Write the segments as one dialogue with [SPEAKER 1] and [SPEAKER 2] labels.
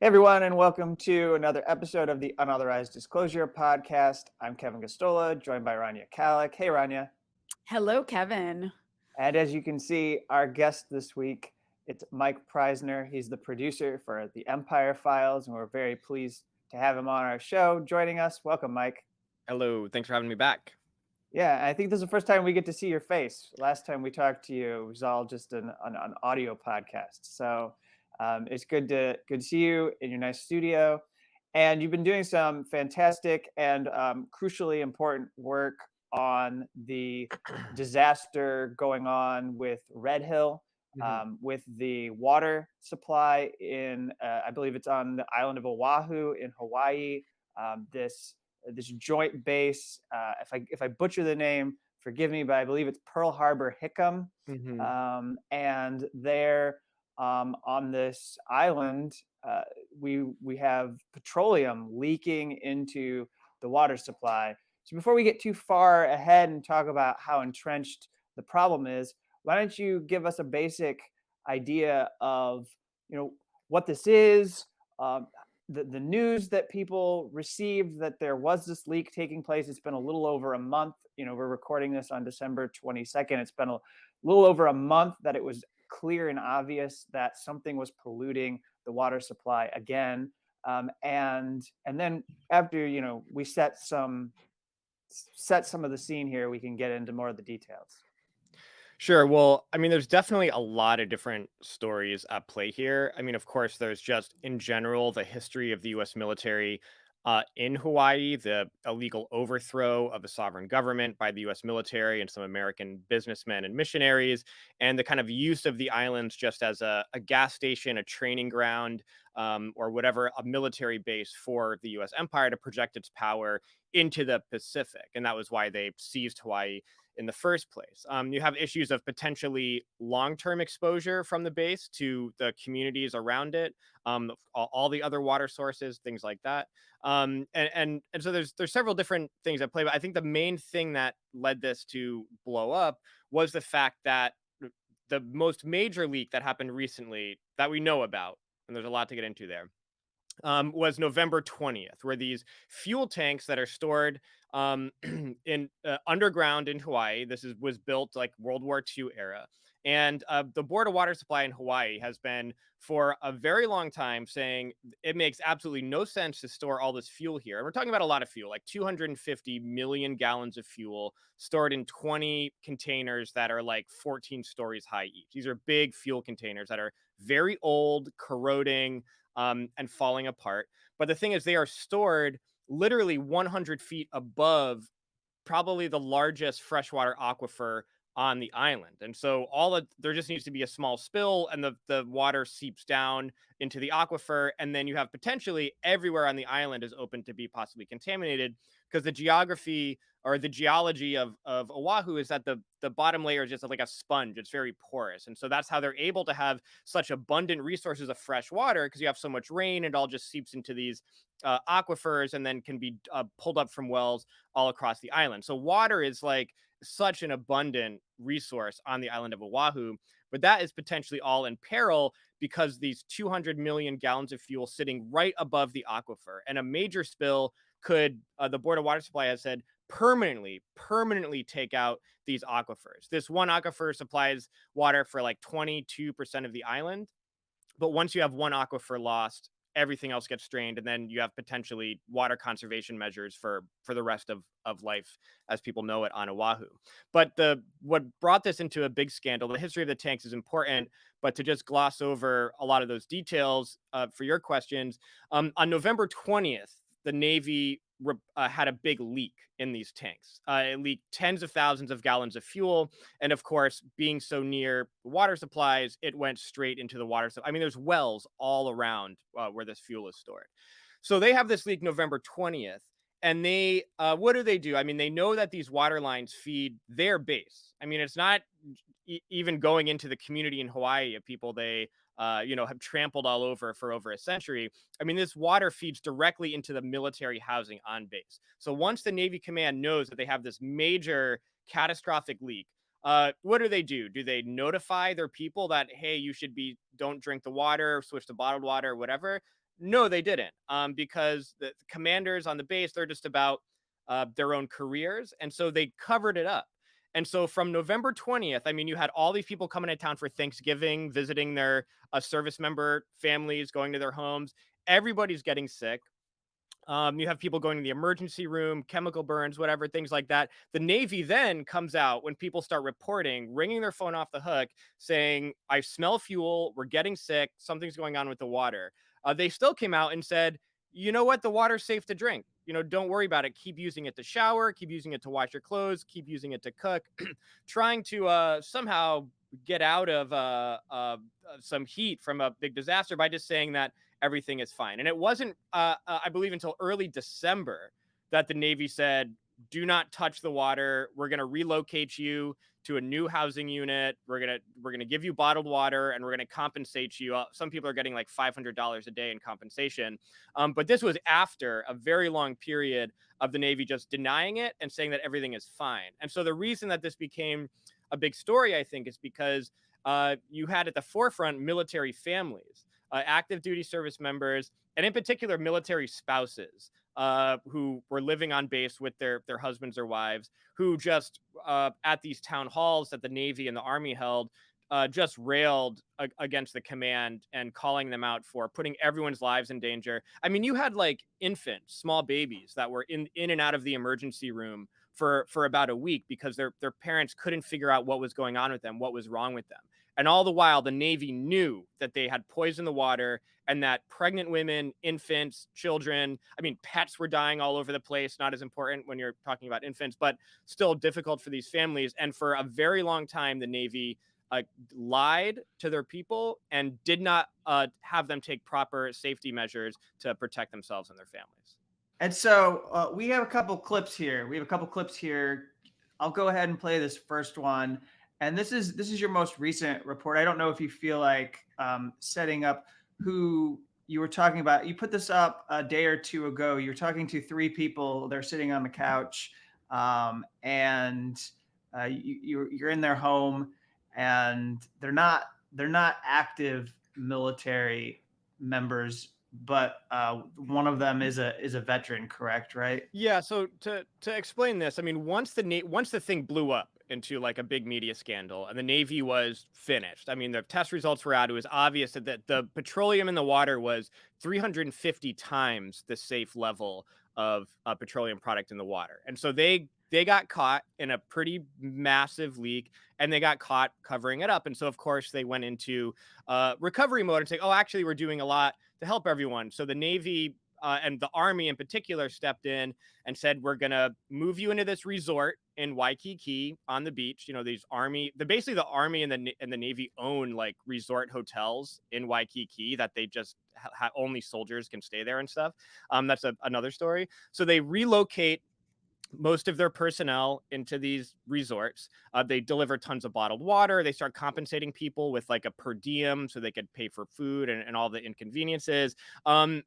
[SPEAKER 1] Hey everyone, and welcome to another episode of the Unauthorized Disclosure Podcast. I'm Kevin Gosztola, joined by Rania Khalek. Hey Rania.
[SPEAKER 2] Hello, Kevin.
[SPEAKER 1] And as you can see, our guest this week, it's Mike Prysner. He's the producer for the Empire Files, and we're very pleased to have him on our show, joining us. Welcome, Mike.
[SPEAKER 3] Hello, thanks for having me back.
[SPEAKER 1] Yeah, I think this is the first time we get to see your face. Last time we talked to you, it was all just an audio podcast. So it's good to see you in your nice studio, and you've been doing some fantastic and crucially important work on the disaster going on with Red Hill, with the water supply in, I believe it's on the island of Oahu in Hawaii. This joint base. If I butcher the name, forgive me, but I believe it's Pearl Harbor-Hickam,
[SPEAKER 3] hmm
[SPEAKER 1] and there on this island, we have petroleum leaking into the water supply. So before we get too far ahead and talk about how entrenched the problem is, why don't you give us a basic idea of what this is, um, the news that people received that there was this leak taking place. It's been a little over a month. We're recording this on December 22nd. It's been a little over a month that it was clear and obvious that something was polluting the water supply again. And then after we set some of the scene here, we can get into more of the details.
[SPEAKER 3] Sure. Well, there's definitely a lot of different stories at play here. Of course, there's just in general the history of the U.S. military in Hawaii, the illegal overthrow of a sovereign government by the U.S. military and some American businessmen and missionaries, and the kind of use of the islands just as a gas station, a training ground, or whatever, a military base for the U.S. empire to project its power into the Pacific. And that was why they seized Hawaii in the first place. You have issues of potentially long-term exposure from the base to the communities around it, all the other water sources, things like that. And so there's several different things at play, but I think the main thing that led this to blow up was the fact that the most major leak that happened recently that we know about, and there's a lot to get into there, was November 20th, where these fuel tanks that are stored in underground in Hawaii. Was built like World War II era, and the Board of Water Supply in Hawaii has been for a very long time saying it makes absolutely no sense to store all this fuel here. And we're talking about a lot of fuel, like 250 million gallons of fuel stored in 20 containers that are like 14 stories high each. These are big fuel containers that are very old, corroding, and falling apart. But the thing is, they are stored literally 100 feet above probably the largest freshwater aquifer on the island. And so there just needs to be a small spill and the water seeps down into the aquifer. And then you have potentially everywhere on the island is open to be possibly contaminated, because the geography or the geology of Oahu is that the bottom layer is just like a sponge. It's very porous. And so that's how they're able to have such abundant resources of fresh water, because you have so much rain, it all just seeps into these aquifers and then can be pulled up from wells all across the island. So water is like such an abundant resource on the island of Oahu, but that is potentially all in peril because these 200 million gallons of fuel sitting right above the aquifer, and a major spill could, the Board of Water Supply has said, permanently take out these aquifers. This one aquifer supplies water for like 22% of the island, but once you have one aquifer lost, everything else gets strained, and then you have potentially water conservation measures for the rest of life as people know it on Oahu. But what brought this into a big scandal, the history of the tanks is important, but to just gloss over a lot of those details for your questions, on November 20th, the Navy had a big leak in these tanks. It leaked tens of thousands of gallons of fuel. And of course, being so near water supplies, it went straight into the water. There's wells all around where this fuel is stored. So they have this leak November 20th. And they, what do? They know that these water lines feed their base. It's not even going into the community in Hawaii of people they, have trampled all over for over a century. This water feeds directly into the military housing on base. So once the Navy command knows that they have this major catastrophic leak, what do? Do they notify their people that, hey, don't drink the water, switch to bottled water, whatever? No, they didn't, because the commanders on the base, they're just about their own careers. And so they covered it up. And so from November 20th, I mean, you had all these people coming to town for Thanksgiving, visiting their service member families, going to their homes. Everybody's getting sick. You have people going to the emergency room, chemical burns, whatever, things like that. The Navy then comes out when people start reporting, ringing their phone off the hook, saying, I smell fuel, we're getting sick, something's going on with the water. They still came out and said, you know what, the water's safe to drink. Don't worry about it. Keep using it to shower, keep using it to wash your clothes, keep using it to cook, trying to somehow get out of some heat from a big disaster by just saying that everything is fine. And it wasn't, I believe, until early December that the Navy said, do not touch the water. We're going to relocate you to a new housing unit. We're going to give you bottled water, and we're going to compensate you. Some people are getting like $500 a day in compensation. But this was after a very long period of the Navy just denying it and saying that everything is fine. And so the reason that this became a big story, I think, is because you had at the forefront military families, active duty service members, and in particular military spouses who were living on base with their husbands or wives, who just at these town halls that the Navy and the Army held, just railed against the command and calling them out for putting everyone's lives in danger. I mean, you had like infants, small babies that were in and out of the emergency room for about a week because their parents couldn't figure out what was going on with them, what was wrong with them. And all the while, the Navy knew that they had poisoned the water and that pregnant women, infants, children, I mean, pets were dying all over the place. Not as important when you're talking about infants, but still difficult for these families. And for a very long time, the Navy lied to their people and did not have them take proper safety measures to protect themselves and their families.
[SPEAKER 1] And so we have a couple clips here. I'll go ahead and play this first one. And this is your most recent report. I don't know if you feel like setting up who you were talking about. You put this up a day or two ago. You're talking to three people. They're sitting on the couch, and you're in their home, and they're not active military members, but one of them is a veteran, correct? Right?
[SPEAKER 3] Yeah. So to explain this, I mean, once the thing blew up into like a big media scandal and the Navy was finished, I mean, the test results were out. It was obvious that the petroleum in the water was 350 times the safe level of a petroleum product in the water, and so they got caught in a pretty massive leak, and they got caught covering it up. And so, of course, they went into recovery mode and say, oh, actually, we're doing a lot to help everyone. So the Navy and the Army in particular stepped in and said, we're going to move you into this resort in Waikiki on the beach. These basically the Army and the Navy own like resort hotels in Waikiki that they just only soldiers can stay there and stuff. That's another story. So they relocate most of their personnel into these resorts. They deliver tons of bottled water. They start compensating people with like a per diem so they could pay for food and all the inconveniences. And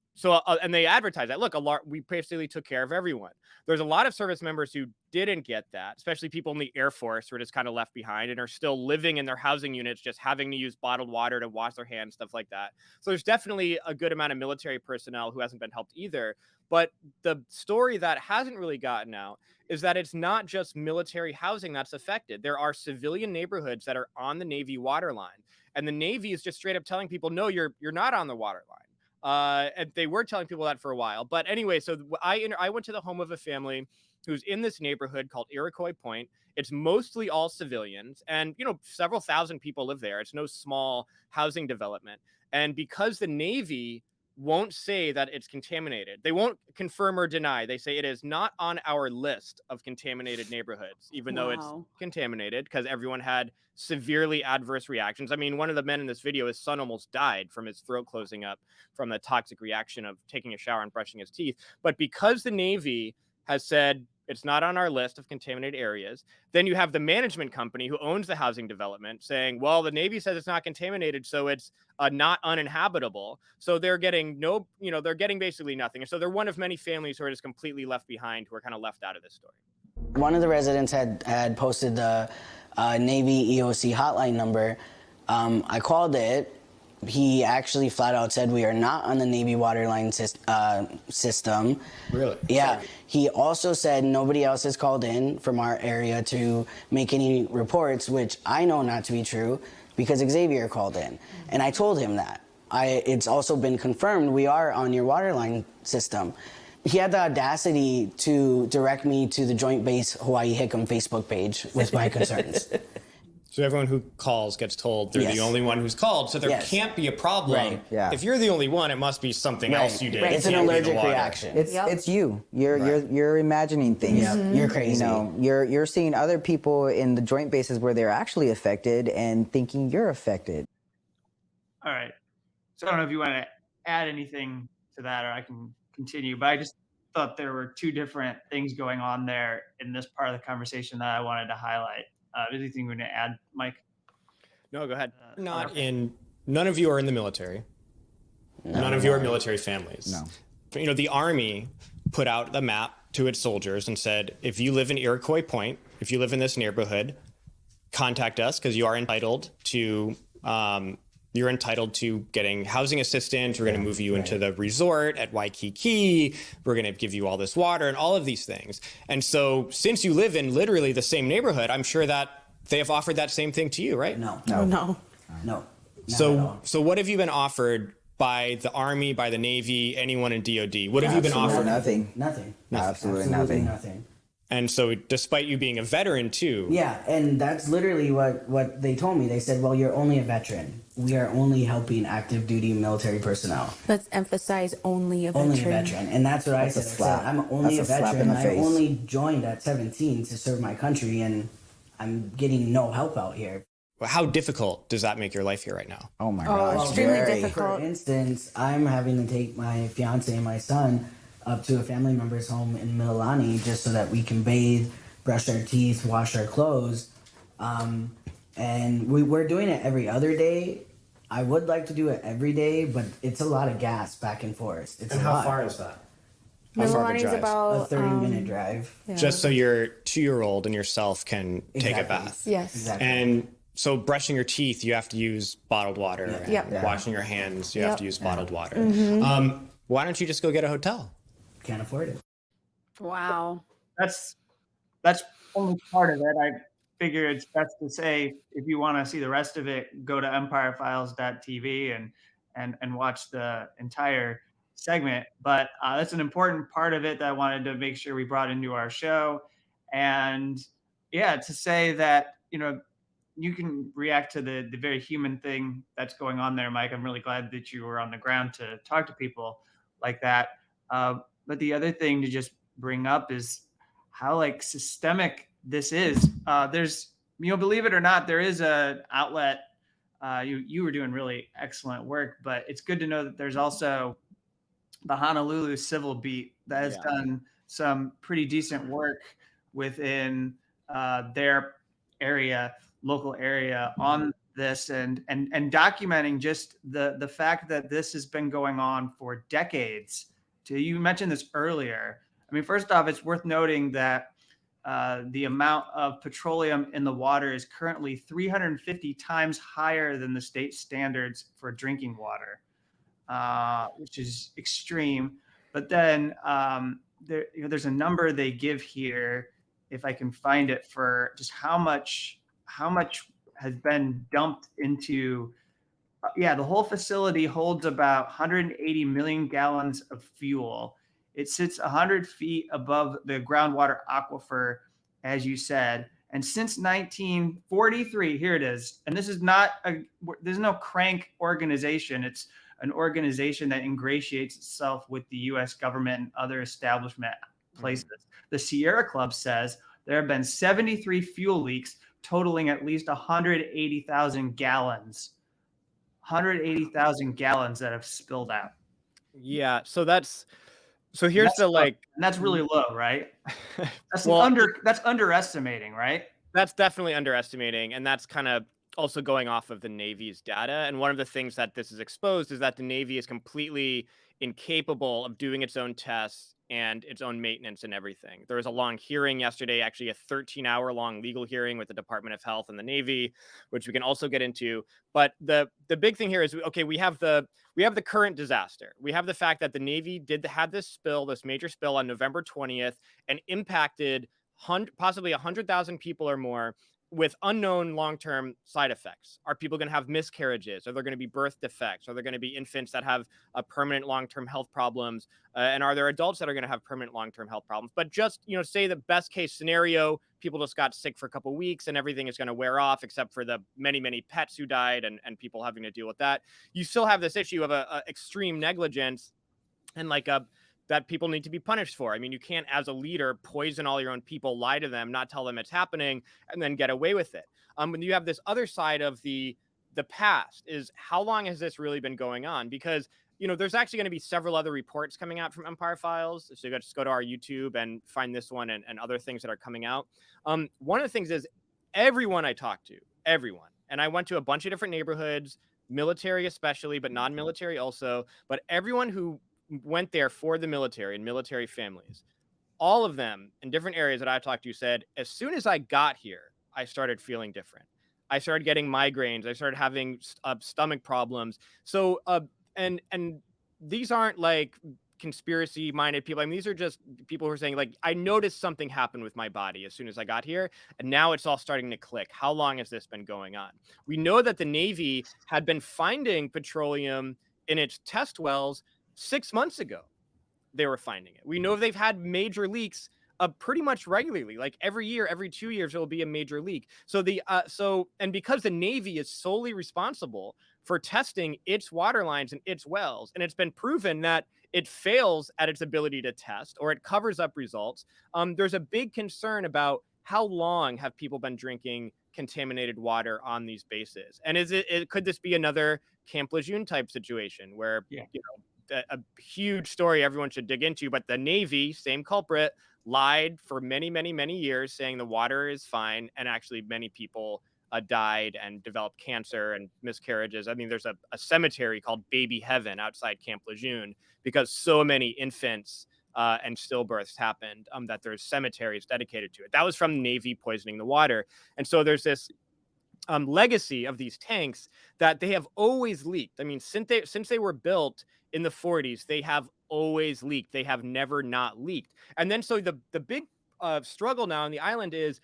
[SPEAKER 3] they advertise that, look, we basically took care of everyone. There's a lot of service members who didn't get that, especially people in the Air Force who are just kind of left behind and are still living in their housing units, just having to use bottled water to wash their hands, stuff like that. So there's definitely a good amount of military personnel who hasn't been helped either. But the story that hasn't really gotten out is that it's not just military housing that's affected. There are civilian neighborhoods that are on the Navy waterline. And the Navy is just straight up telling people, no, you're not on the waterline. And they were telling people that for a while. But anyway, so I went to the home of a family who's in this neighborhood called Iroquois Point. It's mostly all civilians, and several thousand people live there. It's no small housing development. And because the Navy won't say that it's contaminated, they won't confirm or deny. They say it is not on our list of contaminated neighborhoods, even though it's contaminated, because everyone had severely adverse reactions. I mean, one of the men in this video, his son almost died from his throat closing up from the toxic reaction of taking a shower and brushing his teeth. But because the Navy has said it's not on our list of contaminated areas, then you have the management company who owns the housing development saying, well, the Navy says it's not contaminated, so it's not uninhabitable. So they're getting they're getting basically nothing. And so they're one of many families who are just completely left behind, who are kind of left out of this story.
[SPEAKER 4] One of the residents had posted the Navy EOC hotline number. I called it, He actually flat out said we are not on the Navy waterline system.
[SPEAKER 3] Really?
[SPEAKER 4] Yeah. He also said nobody else has called in from our area to make any reports, which I know not to be true because Xavier called in. And I told him that. It's also been confirmed we are on your waterline system. He had the audacity to direct me to the Joint Base Hawaii-Hickam Facebook page with my concerns.
[SPEAKER 3] So everyone who calls gets told they're the only one who's called, so there can't be a problem.
[SPEAKER 4] Right.
[SPEAKER 5] Yeah.
[SPEAKER 3] If you're the only one, it must be something else you did.
[SPEAKER 4] It's an
[SPEAKER 3] Can't be the
[SPEAKER 4] allergic
[SPEAKER 3] water.
[SPEAKER 4] reaction.
[SPEAKER 5] It's you. You're imagining things.
[SPEAKER 4] You're crazy.
[SPEAKER 5] You know, you're seeing other people in the joint bases where they're actually affected and thinking you're affected.
[SPEAKER 1] All right. So I don't know if you want to add anything to that, or I can continue, but I just thought there were two different things going on there in this part of the conversation that I wanted to highlight. Anything you want to add, Mike?
[SPEAKER 3] No, go ahead. None of you are in the military. None of you are military families.
[SPEAKER 5] No.
[SPEAKER 3] You know, the Army put out the map to its soldiers and said, if you live in Iroquois Point, if you live in this neighborhood, contact us because you are entitled to getting housing assistance. We're going to move you into the resort at Waikiki. We're going to give you all this water and all of these things. And so since you live in literally the same neighborhood, I'm sure that they have offered that same thing to you, right?
[SPEAKER 4] No.
[SPEAKER 3] So what have you been offered by the Army, by the Navy, anyone in DOD? What have you been offered?
[SPEAKER 5] Nothing. Absolutely nothing.
[SPEAKER 3] And so despite you being a veteran too.
[SPEAKER 4] Yeah, and that's literally what they told me. They said, well, you're only a veteran. We are only helping active duty military personnel.
[SPEAKER 2] Let's emphasize only a veteran.
[SPEAKER 4] Only a veteran. And that's what I said. I said, I'm only a veteran. I only joined at 17 to serve my country, and I'm getting no help out here.
[SPEAKER 3] Well, how difficult does that make your life here right now?
[SPEAKER 5] Oh my gosh.
[SPEAKER 2] Extremely
[SPEAKER 5] Very.
[SPEAKER 2] difficult.
[SPEAKER 4] For instance, I'm having to take my fiance and my son up to a family member's home in Mililani just so that we can bathe, brush our teeth, wash our clothes. And we're doing it every other day. I would like to do it every day, but it's a lot of gas back and forth. It's
[SPEAKER 3] And
[SPEAKER 4] a
[SPEAKER 3] how
[SPEAKER 4] lot.
[SPEAKER 3] far is that? How far of a
[SPEAKER 2] Mililani's
[SPEAKER 3] drive?
[SPEAKER 2] about
[SPEAKER 4] A 30-minute drive.
[SPEAKER 2] yeah.
[SPEAKER 3] Just so your 2-year-old and yourself can take a
[SPEAKER 4] Exactly.
[SPEAKER 3] bath.
[SPEAKER 2] Yes.
[SPEAKER 4] Exactly.
[SPEAKER 3] And so brushing your teeth, you have to use bottled water. And
[SPEAKER 2] Yep.
[SPEAKER 3] washing your hands, you have to use bottled water. Why don't you just go get a hotel?
[SPEAKER 4] Can't afford it.
[SPEAKER 2] Wow.
[SPEAKER 1] That's only part of it. I figure it's best to say, if you want to see the rest of it, go to empirefiles.tv and watch the entire segment. But that's an important part of it that I wanted to make sure we brought into our show. And yeah, to say that, you know, you can react to the very human thing that's going on there, Mike. I'm really glad that you were on the ground to talk to people like that. But the other thing to just bring up is how like systemic this is. There's, you know, believe it or not, there is an outlet. You were doing really excellent work, but it's good to know that there's also the Honolulu Civil Beat that has done some pretty decent work within their area, local area on this and documenting just the fact that this has been going on for decades. You mentioned this earlier. I mean, first off, it's worth noting that the amount of petroleum in the water is currently 350 times higher than the state standards for drinking water, which is extreme. But then there's a number they give here, if I can find it, for just how much has been dumped into. The whole facility holds about 180 million gallons of fuel. It sits 100 feet above the groundwater aquifer, as you said. And since 1943, here it is. And this is there's no crank organization. It's an organization that ingratiates itself with the U.S. government and other establishment places. The Sierra Club says there have been 73 fuel leaks totaling at least 180,000 gallons. 180,000 gallons that have spilled out.
[SPEAKER 3] Yeah, so here's
[SPEAKER 1] and that's really low, right? That's that's underestimating, right?
[SPEAKER 3] That's definitely underestimating, and that's kind of also going off of the Navy's data. And one of the things that this is exposed is that the Navy is completely incapable of doing its own tests and its own maintenance and everything. There was a long hearing yesterday, actually a 13-hour long legal hearing with the Department of Health and the Navy, which we can also get into. But the big thing here is, okay, we have the current disaster. We have the fact that the Navy had this major spill on November 20th, and impacted possibly 100,000 people or more with unknown long-term side effects. Are people going to have miscarriages? Are there going to be birth defects? Are there going to be infants that have permanent long-term health problems? And are there adults that are going to have permanent long-term health problems? But just, say the best case scenario, people just got sick for a couple of weeks and everything is going to wear off, except for the many, many pets who died and people having to deal with that. You still have this issue of a extreme negligence and that people need to be punished for. I mean, you can't, as a leader, poison all your own people, lie to them, not tell them it's happening, and then get away with it. When you have this other side of the past, is how long has this really been going on? Because, there's actually going to be several other reports coming out from Empire Files. So you just go to our YouTube and find this one and other things that are coming out. One of the things is, everyone I talked to, and I went to a bunch of different neighborhoods, military especially, but non-military also, but everyone who went there for the military and military families, all of them in different areas that I talked to said, as soon as I got here, I started feeling different. I started getting migraines. I started having stomach problems. So, and these aren't like conspiracy minded people. I mean, these are just people who are saying, like, I noticed something happened with my body as soon as I got here, and now it's all starting to click. How long has this been going on? We know that the Navy had been finding petroleum in its test wells 6 months ago. They were finding it. We know they've had major leaks pretty much regularly. Like every year, every 2 years, there will be a major leak. So and because the Navy is solely responsible for testing its water lines and its wells, and it's been proven that it fails at its ability to test, or it covers up results, there's a big concern about how long have people been drinking contaminated water on these bases. And could this be another Camp Lejeune type situation where, a huge story everyone should dig into, but the Navy, same culprit, lied for many, many, many years, saying the water is fine, and actually many people died and developed cancer and miscarriages. I mean, there's a cemetery called Baby Heaven outside Camp Lejeune because so many infants and stillbirths happened that there's cemeteries dedicated to it. That was from the Navy poisoning the water. And so there's this legacy of these tanks that they have always leaked. I mean, since they were built in the 40s, they have always leaked. They have never not leaked. And then so the big struggle now on the island is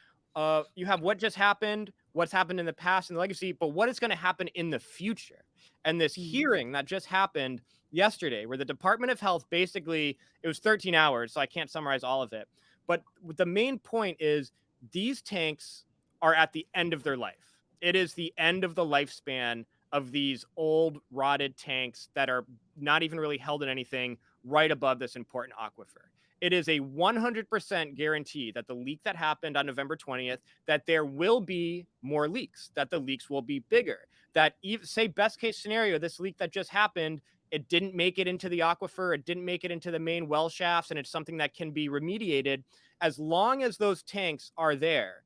[SPEAKER 3] you have what just happened, what's happened in the past and the legacy, but what is going to happen in the future? And this hearing that just happened yesterday, where the Department of Health basically, it was 13 hours, so I can't summarize all of it. But the main point is these tanks are at the end of their life. It is the end of the lifespan of these old rotted tanks that are not even really held in anything right above this important aquifer. It is a 100% guarantee that the leak that happened on November 20th, that there will be more leaks, that the leaks will be bigger, that say best case scenario, this leak that just happened, it didn't make it into the aquifer, it didn't make it into the main well shafts, and it's something that can be remediated. As long as those tanks are there,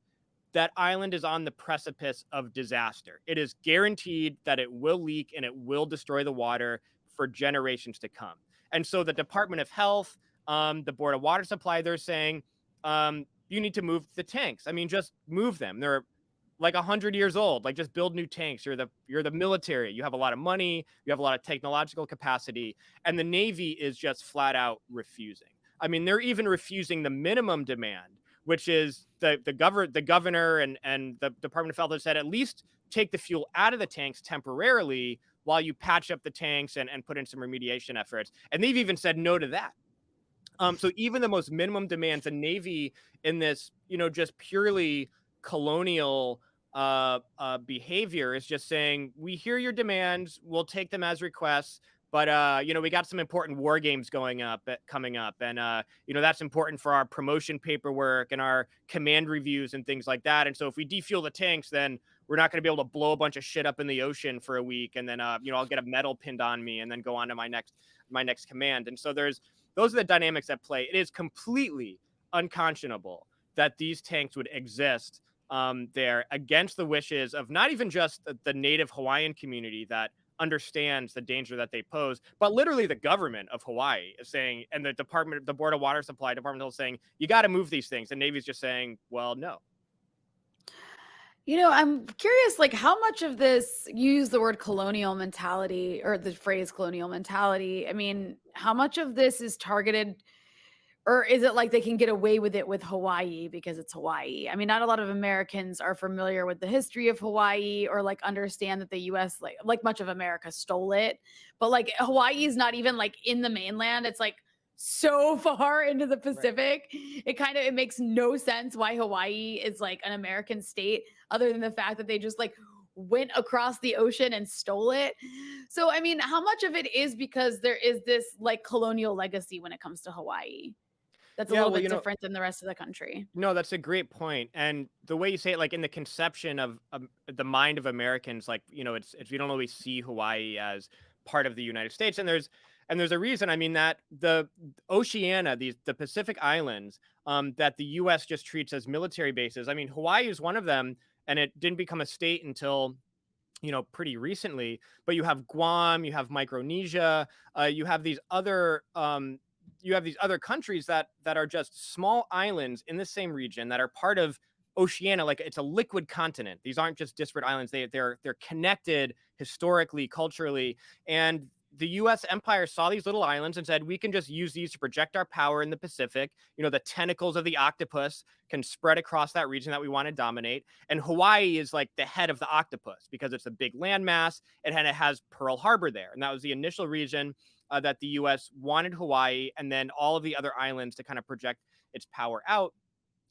[SPEAKER 3] that island is on the precipice of disaster. It is guaranteed that it will leak and it will destroy the water for generations to come. And so the Department of Health, the Board of Water Supply, they're saying, you need to move the tanks. I mean, just move them. They're like 100 years old. Like, just build new tanks. You're the military. You have a lot of money. You have a lot of technological capacity. And the Navy is just flat out refusing. I mean, they're even refusing the minimum demand, which is the governor and the Department of Health has said, at least take the fuel out of the tanks temporarily while you patch up the tanks and put in some remediation efforts. And they've even said no to that. So even the most minimum demands, the Navy, in this, just purely colonial behavior, is just saying, we hear your demands, we'll take them as requests, but we got some important war games coming up, and that's important for our promotion paperwork and our command reviews and things like that. And so if we defuel the tanks, then we're not going to be able to blow a bunch of shit up in the ocean for a week, and then I'll get a medal pinned on me and then go on to my next command. And so those are the dynamics at play. It is completely unconscionable that these tanks would exist there against the wishes of not even just the native Hawaiian community that understands the danger that they pose. But literally the government of Hawaii is saying, and the Board of Water Supply Department is saying, you got to move these things. And Navy's just saying, well, no.
[SPEAKER 2] I'm curious, like, how much of this, you use the word colonial mentality or the phrase colonial mentality. I mean, how much of this is targeted, or is it like they can get away with it with Hawaii because it's Hawaii? I mean, not a lot of Americans are familiar with the history of Hawaii or like understand that the US, like much of America stole it. But like Hawaii is not even like in the mainland. It's like so far into the Pacific. It makes no sense why Hawaii is like an American state other than the fact that they just like went across the ocean and stole it. So I mean, how much of it is because there is this like colonial legacy when it comes to Hawaii? That's a
[SPEAKER 3] Yeah,
[SPEAKER 2] little
[SPEAKER 3] well,
[SPEAKER 2] bit different than the rest of the country.
[SPEAKER 3] no, that's a great point. And the way you say it, like in the conception of the mind of Americans, like, it's we don't always see Hawaii as part of the United States. And there's a reason. I mean, that the Oceania, the Pacific Islands, that the U.S. just treats as military bases. I mean, Hawaii is one of them, and it didn't become a state until pretty recently. But you have Guam, you have Micronesia, you have these other countries that are just small islands in the same region that are part of Oceania. Like, it's a liquid continent. These aren't just disparate islands. They're connected historically, culturally. And the U.S. empire saw these little islands and said, we can just use these to project our power in the Pacific. The tentacles of the octopus can spread across that region that we want to dominate. And Hawaii is like the head of the octopus because it's a big landmass, and it has Pearl Harbor there. And that was the initial region that the U.S. wanted Hawaii, and then all of the other islands to kind of project its power out.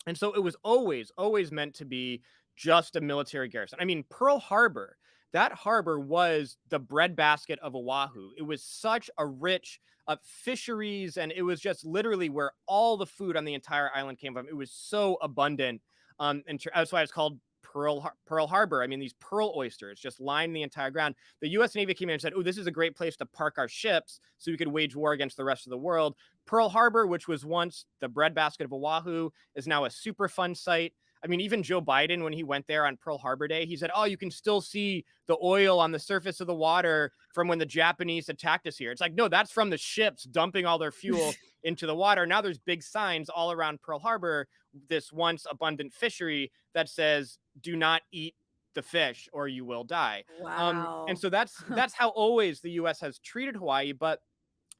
[SPEAKER 3] And so it was always meant to be just a military garrison. I mean, Pearl Harbor, that harbor was the breadbasket of Oahu. It was such a rich fisheries, and it was just literally where all the food on the entire island came from. It was so abundant. And that's why it's called Pearl Harbor. I mean, these pearl oysters just lined the entire ground. The U.S. Navy came in and said, oh, this is a great place to park our ships so we could wage war against the rest of the world. Pearl Harbor, which was once the breadbasket of Oahu, is now a Superfund site. I mean, even Joe Biden, when he went there on Pearl Harbor Day, he said, oh, you can still see the oil on the surface of the water from when the Japanese attacked us here. It's like, no, that's from the ships dumping all their fuel into the water. Now there's big signs all around Pearl Harbor, this once abundant fishery, that says, do not eat the fish or you will die.
[SPEAKER 2] Wow.
[SPEAKER 3] And so that's how always the U.S. has treated Hawaii. But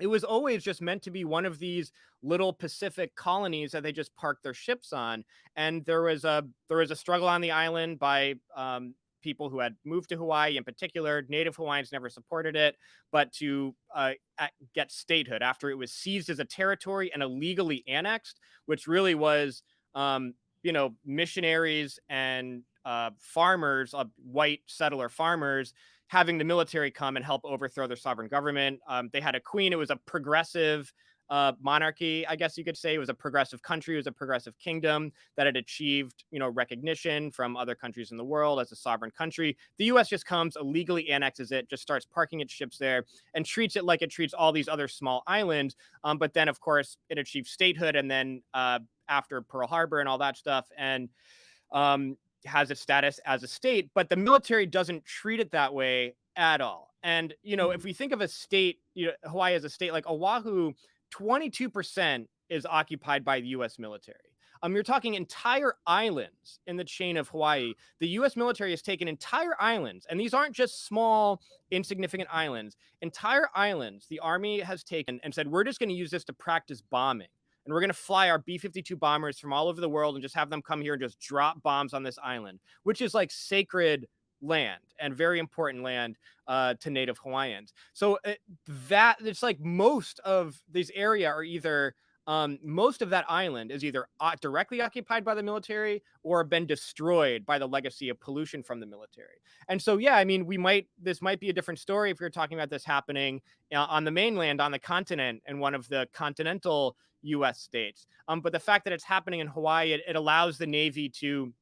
[SPEAKER 3] it was always just meant to be one of these little Pacific colonies that they just parked their ships on. And there was a struggle on the island by people who had moved to Hawaii. In particular, Native Hawaiians never supported it, but to get statehood after it was seized as a territory and illegally annexed, which really was missionaries and farmers, white settler farmers, having the military come and help overthrow their sovereign government. They had a queen. It was a progressive monarchy, I guess you could say. It was a progressive country. It was a progressive kingdom that had achieved, recognition from other countries in the world as a sovereign country. The U.S. just comes, illegally annexes it, just starts parking its ships there, and treats it like it treats all these other small islands. But then, of course, it achieves statehood, and then after Pearl Harbor and all that stuff, and has its status as a state. But the military doesn't treat it that way at all. And, if we think of a state, Hawaii as a state, like Oahu, 22% is occupied by the U.S. military. You're talking entire islands in the chain of Hawaii. The U.S. military has taken entire islands, and these aren't just small, insignificant islands. Entire islands, the Army has taken and said, we're just going to use this to practice bombing. And we're going to fly our B-52 bombers from all over the world and just have them come here and just drop bombs on this island, which is like sacred land and very important land to Native Hawaiians. So that it's like most of this area are either most of that island is either directly occupied by the military or been destroyed by the legacy of pollution from the military. And so, yeah, I mean, this might be a different story if you're talking about this happening on the mainland, on the continent, in one of the continental U.S. states. But the fact that it's happening in Hawaii, it allows the Navy to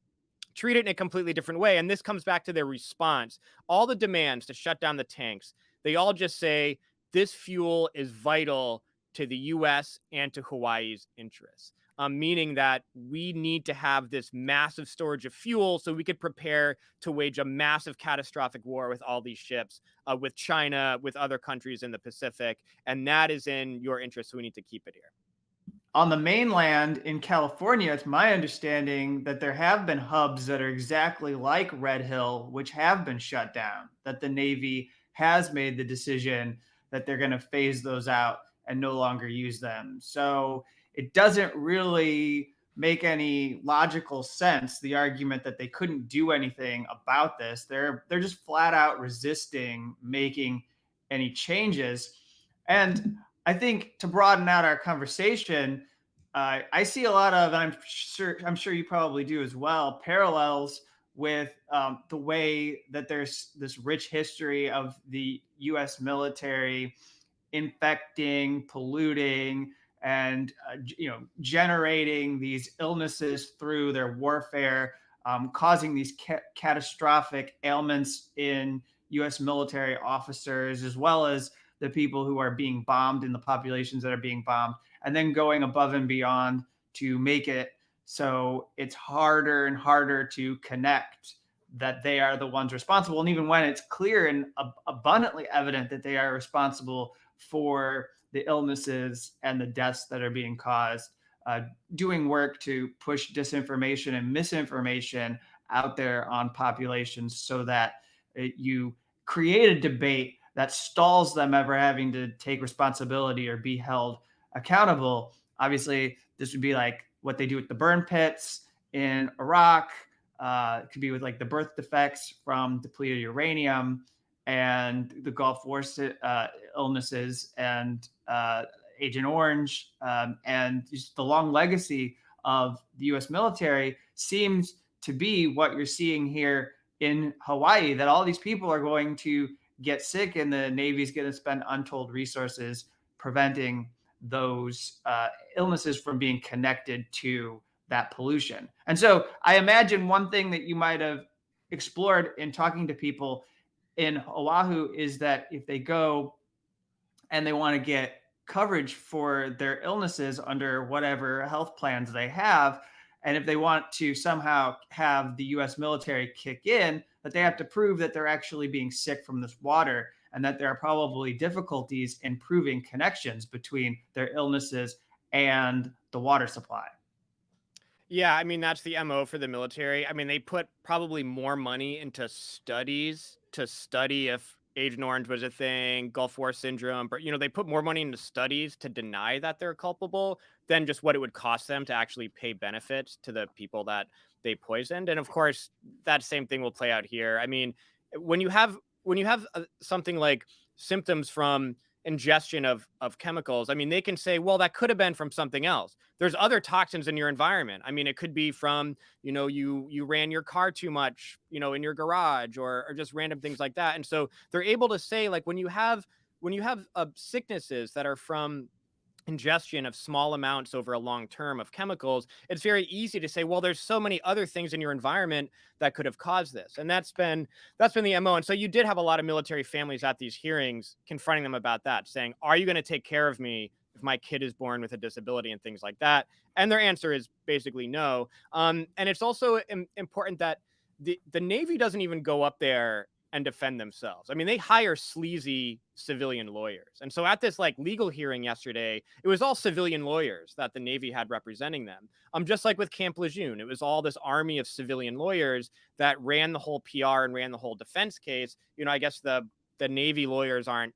[SPEAKER 3] treat it in a completely different way. And this comes back to their response. All the demands to shut down the tanks, they all just say this fuel is vital to the U.S. and to Hawaii's interests. meaning that we need to have this massive storage of fuel so we could prepare to wage a massive catastrophic war with all these ships, with China, with other countries in the Pacific. And that is in your interest, so we need to keep it here.
[SPEAKER 1] On the mainland in California, it's my understanding that there have been hubs that are exactly like Red Hill, which have been shut down, that the Navy has made the decision that they're going to phase those out and no longer use them. So it doesn't really make any logical sense, the argument that they couldn't do anything about this. They're just flat out resisting making any changes. And I think to broaden out our conversation, I see a lot of, and I'm sure you probably do as well, parallels with the way that there's this rich history of the U.S. military infecting, polluting, and generating these illnesses through their warfare, causing these catastrophic ailments in U.S. military officers, as well as the people who are being bombed in the populations that are being bombed, and then going above and beyond to make it so it's harder and harder to connect that they are the ones responsible. And even when it's clear and abundantly evident that they are responsible for the illnesses and the deaths that are being caused, doing work to push disinformation and misinformation out there on populations so that you create a debate that stalls them ever having to take responsibility or be held accountable. Obviously, this would be like what they do with the burn pits in Iraq. It could be with like the birth defects from depleted uranium and the Gulf War illnesses and Agent Orange, and just the long legacy of the U.S. military seems to be what you're seeing here in Hawaii, that all these people are going to get sick and the Navy's going to spend untold resources preventing those illnesses from being connected to that pollution. And so I imagine one thing that you might have explored in talking to people in Oahu is that if they go and they want to get coverage for their illnesses under whatever health plans they have, and if they want to somehow have the US military kick in, that they have to prove that they're actually being sick from this water, and that there are probably difficulties in proving connections between their illnesses and the water supply.
[SPEAKER 3] Yeah, I mean, that's the MO for the military. I mean, they put probably more money into studies to study if Agent Orange was a thing, Gulf War syndrome, but they put more money into studies to deny that they're culpable than just what it would cost them to actually pay benefits to the people that they poisoned. And of course, that same thing will play out here. I mean, when you have something like symptoms from ingestion of chemicals, I mean, they can say, well, that could have been from something else. There's other toxins in your environment. I mean, it could be from, you ran your car too much, in your garage, or just random things like that. And so they're able to say, like, when you have sicknesses that are from ingestion of small amounts over a long term of chemicals, it's very easy to say, well, there's so many other things in your environment that could have caused this. And that's been the MO. And so you did have a lot of military families at these hearings confronting them about that, saying, are you going to take care of me if my kid is born with a disability and things like that? And their answer is basically no. And it's also important that the Navy doesn't even go up there and defend themselves. I mean, they hire sleazy civilian lawyers. And so at this legal hearing yesterday, it was all civilian lawyers that the Navy had representing them. Just like with Camp Lejeune, it was all this army of civilian lawyers that ran the whole PR and ran the whole defense case. I guess the Navy lawyers aren't,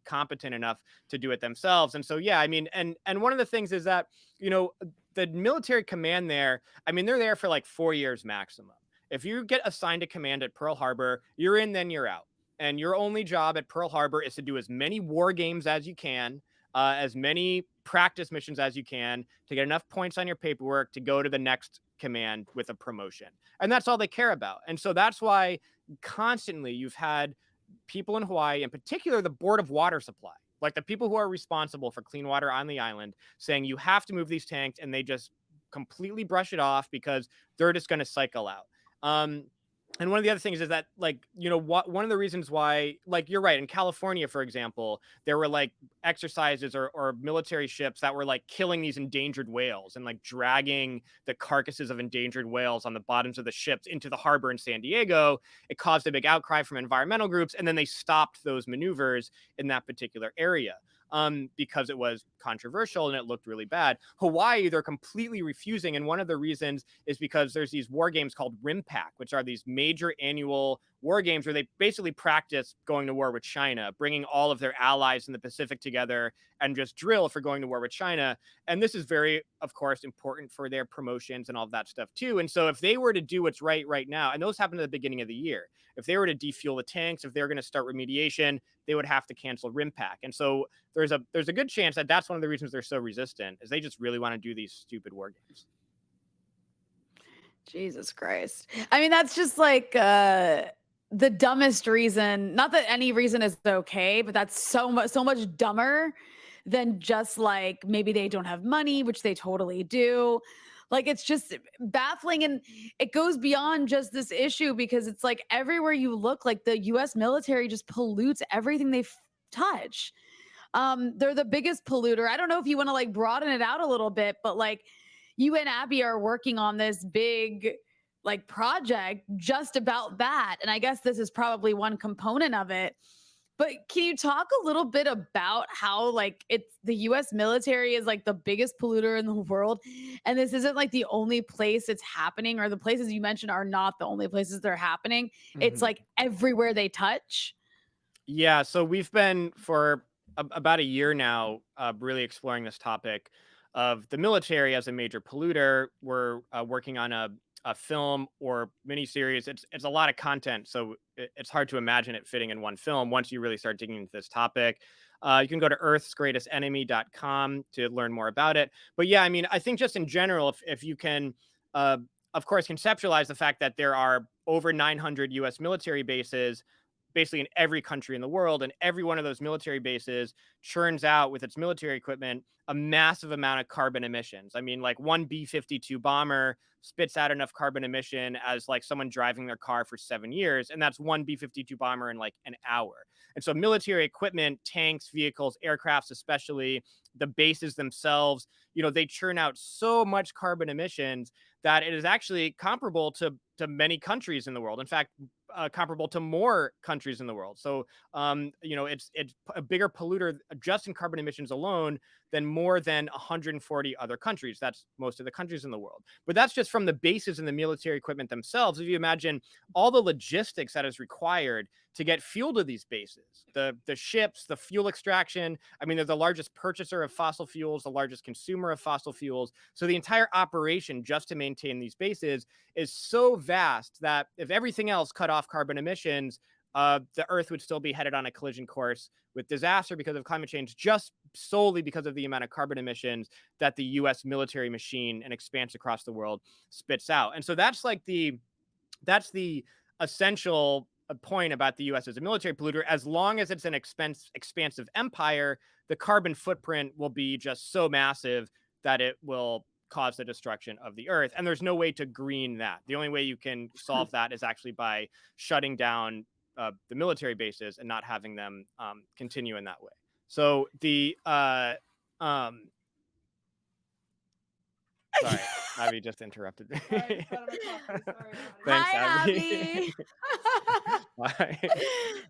[SPEAKER 3] competent enough to do it themselves. And so, yeah, I mean, and one of the things is that, the military command there, I mean, they're there for 4 years maximum. If you get assigned to command at Pearl Harbor, you're in, then you're out. And your only job at Pearl Harbor is to do as many war games as you can, as many practice missions as you can, to get enough points on your paperwork to go to the next command with a promotion. And that's all they care about. And so that's why constantly you've had people in Hawaii, in particular the Board of Water Supply, like the people who are responsible for clean water on the island, saying you have to move these tanks, and they just completely brush it off because they're just going to cycle out. And one of the other things is that, like, one of the reasons why, like, you're right, in California, for example, there were like exercises or military ships that were like killing these endangered whales and like dragging the carcasses of endangered whales on the bottoms of the ships into the harbor in San Diego. It caused a big outcry from environmental groups, and then they stopped those maneuvers in that particular area. Because it was controversial and it looked really bad. Hawaii, they're completely refusing. And one of the reasons is because there's these war games called RIMPAC, which are these major annual war games where they basically practice going to war with China, bringing all of their allies in the Pacific together and just drill for going to war with China. And this is very, of course, important for their promotions and all of that stuff too. And so if they were to do what's right now, and those happened at the beginning of the year, if they were to defuel the tanks, if they're going to start remediation, they would have to cancel RIMPAC. And so there's a good chance that that's one of the reasons they're so resistant, is they just really want to do these stupid war games.
[SPEAKER 2] Jesus Christ. I mean, that's just like the dumbest reason. Not that any reason is okay, but that's so much dumber than just like maybe they don't have money, which they totally do. Like, it's just baffling, and it goes beyond just this issue, because it's like everywhere you look, like the US military just pollutes everything they touch. They're the biggest polluter. I don't know if you want to like broaden it out a little bit, but like you and Abby are working on this big like project just about that. And I guess this is probably one component of it. But can you talk a little bit about how like it's the US military is like the biggest polluter in the world, and this isn't like the only place it's happening, or the places you mentioned are not the only places they're happening. It's like everywhere they touch.
[SPEAKER 3] Yeah, so we've been for about a year now really exploring this topic of the military as a major polluter. We're working on a film or miniseries. It's a lot of content, so it's hard to imagine it fitting in one film once you really start digging into this topic. You can go to earthsgreatestenemy.com to learn more about it. But yeah, I mean, I think just in general, if you can, of course, conceptualize the fact that there are over 900 U.S. military bases basically in every country in the world, and every one of those military bases churns out with its military equipment a massive amount of carbon emissions. I mean, like one B-52 bomber spits out enough carbon emission as like someone driving their car for 7 years, and that's one B-52 bomber in like an hour. And so military equipment, tanks, vehicles, aircrafts, especially the bases themselves, they churn out so much carbon emissions that it is actually comparable to many countries in the world. In fact, comparable to more countries in the world. So, it's a bigger polluter just in carbon emissions alone than more than 140 other countries. That's most of the countries in the world. But that's just from the bases and the military equipment themselves. If you imagine all the logistics that is required to get fuel to these bases, the ships, the fuel extraction. I mean, they're the largest purchaser of fossil fuels, the largest consumer of fossil fuels. So the entire operation just to maintain these bases is so vast that if everything else cut off carbon emissions, the Earth would still be headed on a collision course with disaster because of climate change, just solely because of the amount of carbon emissions that the U.S. military machine and expanse across the world spits out. And so that's the essential point about the U.S. as a military polluter. As long as it's an expansive empire, the carbon footprint will be just so massive that it will cause the destruction of the Earth. And there's no way to green that. The only way you can solve that is actually by shutting down the military bases and not having them continue in that way. So sorry, Abby just interrupted me. Thanks,
[SPEAKER 2] Hi,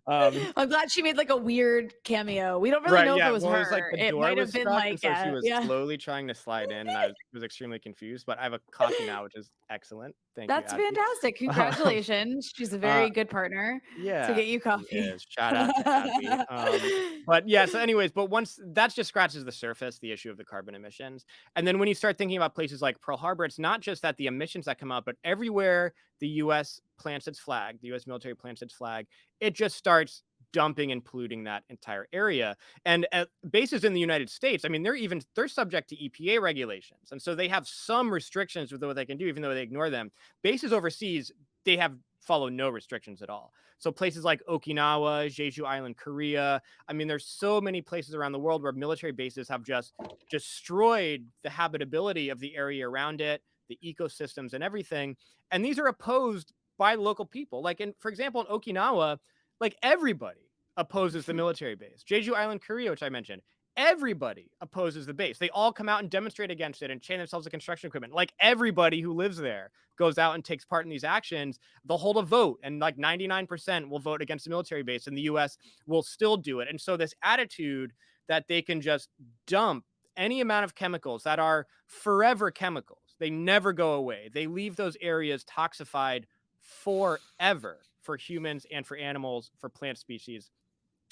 [SPEAKER 3] Abby.
[SPEAKER 2] I'm glad she made like a weird cameo. We don't really know if it was her.
[SPEAKER 3] It was like the door
[SPEAKER 2] might
[SPEAKER 3] was
[SPEAKER 2] have been
[SPEAKER 3] stuck,
[SPEAKER 2] like,
[SPEAKER 3] and so she was slowly trying to slide in, and I was extremely confused. But I have a coffee now, which is excellent. Thank
[SPEAKER 2] That's
[SPEAKER 3] you, Abby.
[SPEAKER 2] fantastic. Congratulations. She's a very good partner to get you coffee.
[SPEAKER 3] Shout out to Abby. But yeah, so anyways, but once that just scratches the surface, the issue of the carbon emissions. And then when you start thinking about places like Pearl Harbor, it's not just that the emissions that come out, but everywhere the U.S. plants its flag, the U.S. military plants its flag, it just starts dumping and polluting that entire area. And at bases in the United States, I mean, they're subject to EPA regulations. And so they have some restrictions with what they can do, even though they ignore them. Bases overseas, they follow no restrictions at all. So places like Okinawa, Jeju Island, Korea, I mean, there's so many places around the world where military bases have just destroyed the habitability of the area around it, the ecosystems and everything. And these are opposed by local people. Like, for example, in Okinawa, like everybody opposes the military base. Jeju Island, Korea, which I mentioned, everybody opposes the base. They all come out and demonstrate against it and chain themselves to construction equipment. Like everybody who lives there goes out and takes part in these actions. They'll hold a vote, and like 99% will vote against the military base, and the US will still do it. And so this attitude that they can just dump any amount of chemicals that are forever chemicals, they never go away. They leave those areas toxified forever for humans and for animals, for plant species.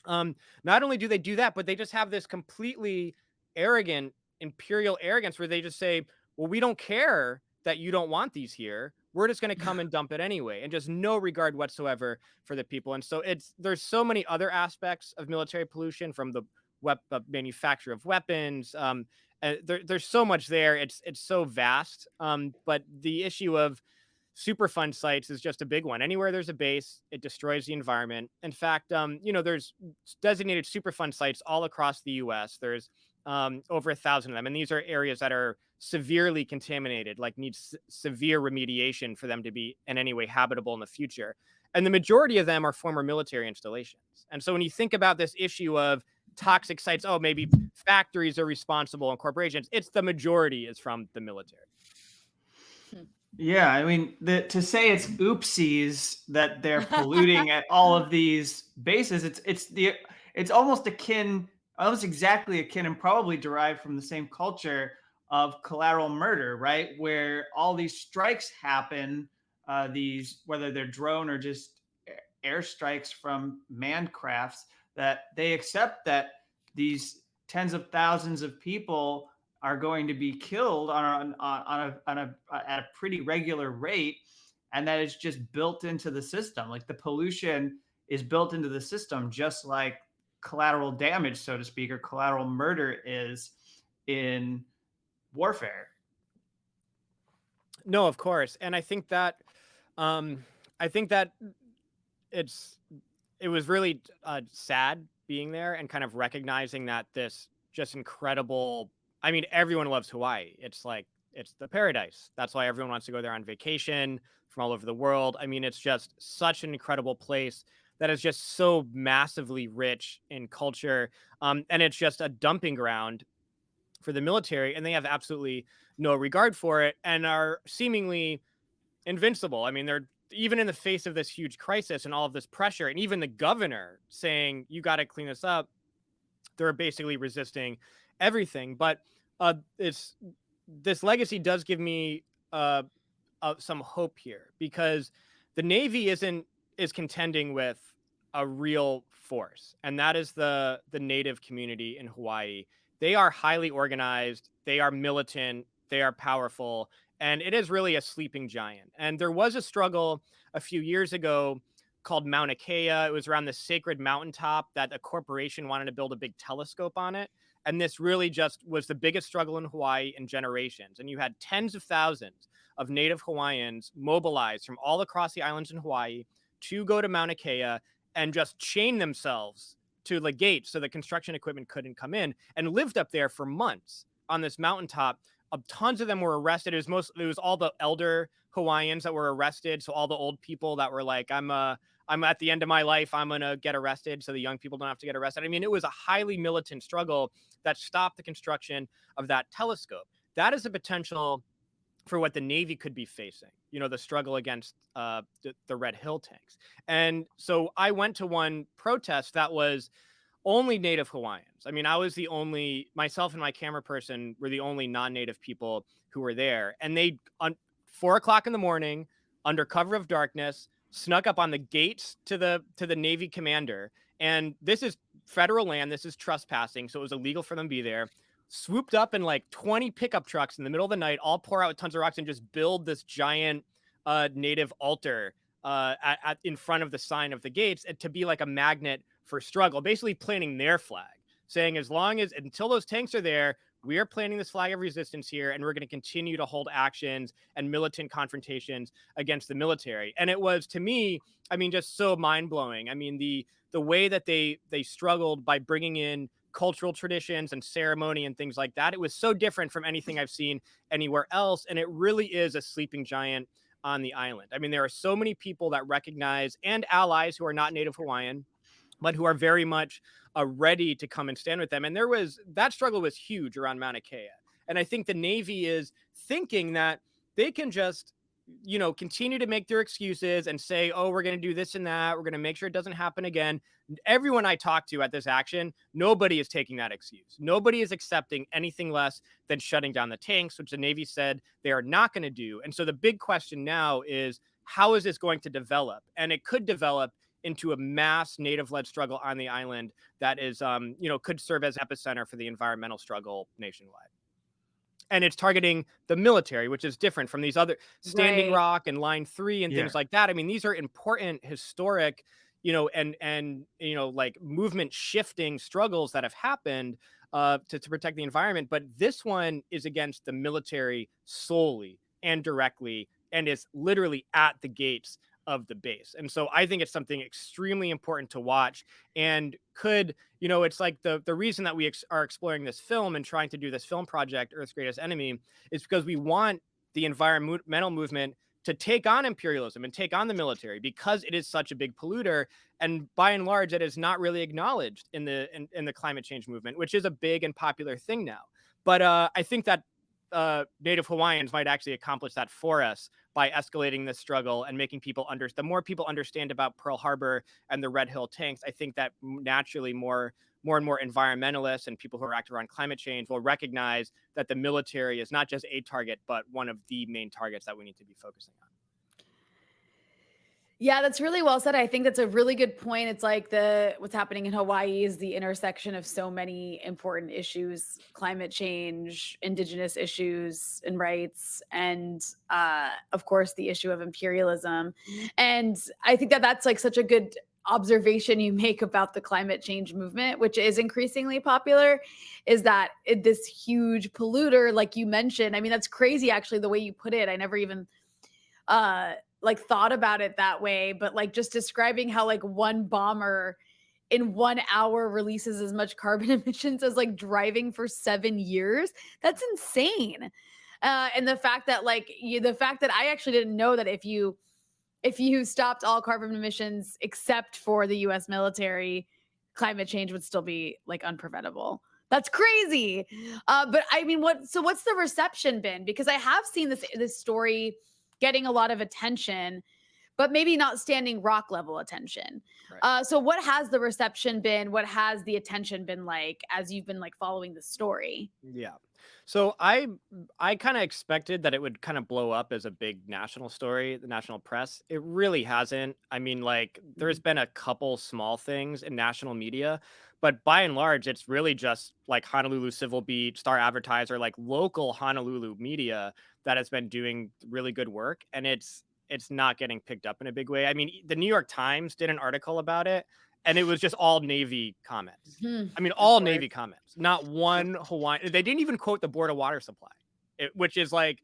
[SPEAKER 3] Not only do they do that, but they just have this completely arrogant, imperial arrogance where they just say, well, we don't care that you don't want these here. We're just going to come and dump it anyway, and just no regard whatsoever for the people. And so there's so many other aspects of military pollution, from the manufacture of weapons. There's so much there. It's so vast. But the issue of Superfund sites is just a big one. Anywhere there's a base, it destroys the environment. In fact, there's designated Superfund sites all across the U.S. There's over 1,000 of them, and these are areas that are severely contaminated, like need severe remediation for them to be in any way habitable in the future. And the majority of them are former military installations. And so when you think about this issue of toxic sites, oh, maybe factories are responsible and corporations, it's the majority is from the military.
[SPEAKER 1] Yeah, I mean, to say it's oopsies that they're polluting at all of these bases, it's almost exactly akin, and probably derived from the same culture of collateral murder, right? Where all these strikes happen, whether they're drone or just airstrikes from manned crafts, that they accept that these tens of thousands of people are going to be killed at a pretty regular rate, and that it's just built into the system. Like the pollution is built into the system, just like collateral damage, so to speak, or collateral murder is in warfare.
[SPEAKER 3] No, of course, and I think that it was really sad being there and kind of recognizing that this just incredible. I mean, everyone loves Hawaii. It's the paradise. That's why everyone wants to go there on vacation from all over the world. I mean, it's just such an incredible place that is just so massively rich in culture. And it's just a dumping ground for the military, and they have absolutely no regard for it and are seemingly invincible. I mean, they're even in the face of this huge crisis and all of this pressure, and even the governor saying, you got to clean this up, they're basically resisting everything. But this legacy does give me some hope here, because the Navy is contending with a real force, and that is the Native community in Hawaii. They are highly organized, they are militant, they are powerful, and it is really a sleeping giant. And there was a struggle a few years ago called Mauna Kea. It was around the sacred mountaintop that a corporation wanted to build a big telescope on it. And this really just was the biggest struggle in Hawaii in generations. And you had tens of thousands of Native Hawaiians mobilized from all across the islands in Hawaii to go to Mauna Kea and just chain themselves to the gate so the construction equipment couldn't come in, and lived up there for months on this mountaintop. Tons of them were arrested. It was all the elder Hawaiians that were arrested. So all the old people that were like, I'm at the end of my life, I'm going to get arrested, so the young people don't have to get arrested. I mean, it was a highly militant struggle that stopped the construction of that telescope. That is a potential for what the Navy could be facing, the struggle against the Red Hill tanks. And so I went to one protest that was only Native Hawaiians. I mean, myself and my camera person were the only non-Native people who were there. And they, 4 o'clock in the morning, under cover of darkness, snuck up on the gates to the Navy commander. And this is federal land. This is trespassing. So it was illegal for them to be there. Swooped up in like 20 pickup trucks in the middle of the night, all pour out tons of rocks and just build this giant Native altar in front of the sign of the gates to be like a magnet for struggle, basically planting their flag, saying until those tanks are there, we are planting this flag of resistance here, and we're going to continue to hold actions and militant confrontations against the military. And it was, to me, I mean, just so mind-blowing. I mean, the way that they struggled by bringing in cultural traditions and ceremony and things like that, it was so different from anything I've seen anywhere else. And it really is a sleeping giant on the island. I mean, there are so many people that recognize, and allies who are not Native Hawaiian, but who are very much ready to come and stand with them. And that struggle was huge around Mauna Kea. And I think the Navy is thinking that they can just, continue to make their excuses and say, oh, we're going to do this and that. We're going to make sure it doesn't happen again. Everyone I talk to at this action, nobody is taking that excuse. Nobody is accepting anything less than shutting down the tanks, which the Navy said they are not going to do. And so the big question now is, how is this going to develop? And it could develop into a mass Native-led struggle on the island that is, could serve as epicenter for the environmental struggle nationwide. And it's targeting the military, which is different from these other Standing Rock and Line 3 and things like that. I mean, these are important historic, like movement shifting struggles that have happened to protect the environment. But this one is against the military solely and directly, and is literally at the gates of the base. And so I think it's something extremely important to watch, and could, it's like the reason that we are exploring this film and trying to do this film project, Earth's Greatest Enemy, is because we want the environmental movement to take on imperialism and take on the military, because it is such a big polluter. And by and large, it is not really acknowledged in the climate change movement, which is a big and popular thing now. But I think that Native Hawaiians might actually accomplish that for us by escalating this struggle and making people the more people understand about Pearl Harbor and the Red Hill tanks, I think that naturally more and more environmentalists and people who are active around climate change will recognize that the military is not just a target, but one of the main targets that we need to be focusing on.
[SPEAKER 2] Yeah, that's really well said. I think that's a really good point. It's like what's happening in Hawaii is the intersection of so many important issues: climate change, indigenous issues and rights, and of course the issue of imperialism. And I think that that's like such a good observation you make about the climate change movement, which is increasingly popular, is that this huge polluter, like you mentioned. I mean, that's crazy actually, the way you put it. I never even thought about it that way, but like just describing how like one bomber in 1 hour releases as much carbon emissions as like driving for 7 years. That's insane. And the fact that I actually didn't know that if you stopped all carbon emissions except for the US military, climate change would still be like unpreventable. That's crazy. But I mean, what's the reception been? Because I have seen this story getting a lot of attention, but maybe not standing rock level attention. Right. So what has the reception been? What has the attention been like as you've been like following the story?
[SPEAKER 3] Yeah. So I kind of expected that it would kind of blow up as a big national story, the national press. It really hasn't. I mean, like there's been a couple small things in national media, but by and large, it's really just like Honolulu Civil Beat, Star Advertiser, like local Honolulu media that has been doing really good work. And it's not getting picked up in a big way. I mean, the New York Times did an article about it, and it was just all Navy comments. I mean, all Navy comments, not one Hawaiian. They didn't even quote the Board of Water Supply, which is like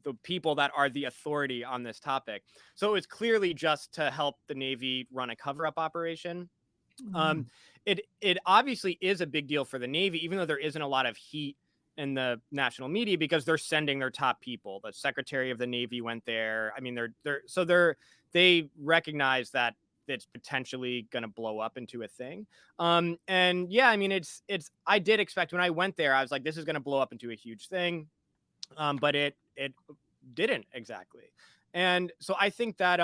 [SPEAKER 3] the people that are the authority on this topic. So it's clearly just to help the Navy run a cover-up operation. It obviously is a big deal for the Navy, even though there isn't a lot of heat in the national media, because they're sending their top people. The Secretary of the Navy went there. I mean, they recognize that it's potentially going to blow up into a thing. And yeah, I mean, I did expect, when I went there, I was like, this is going to blow up into a huge thing. But it didn't exactly. And so I think that,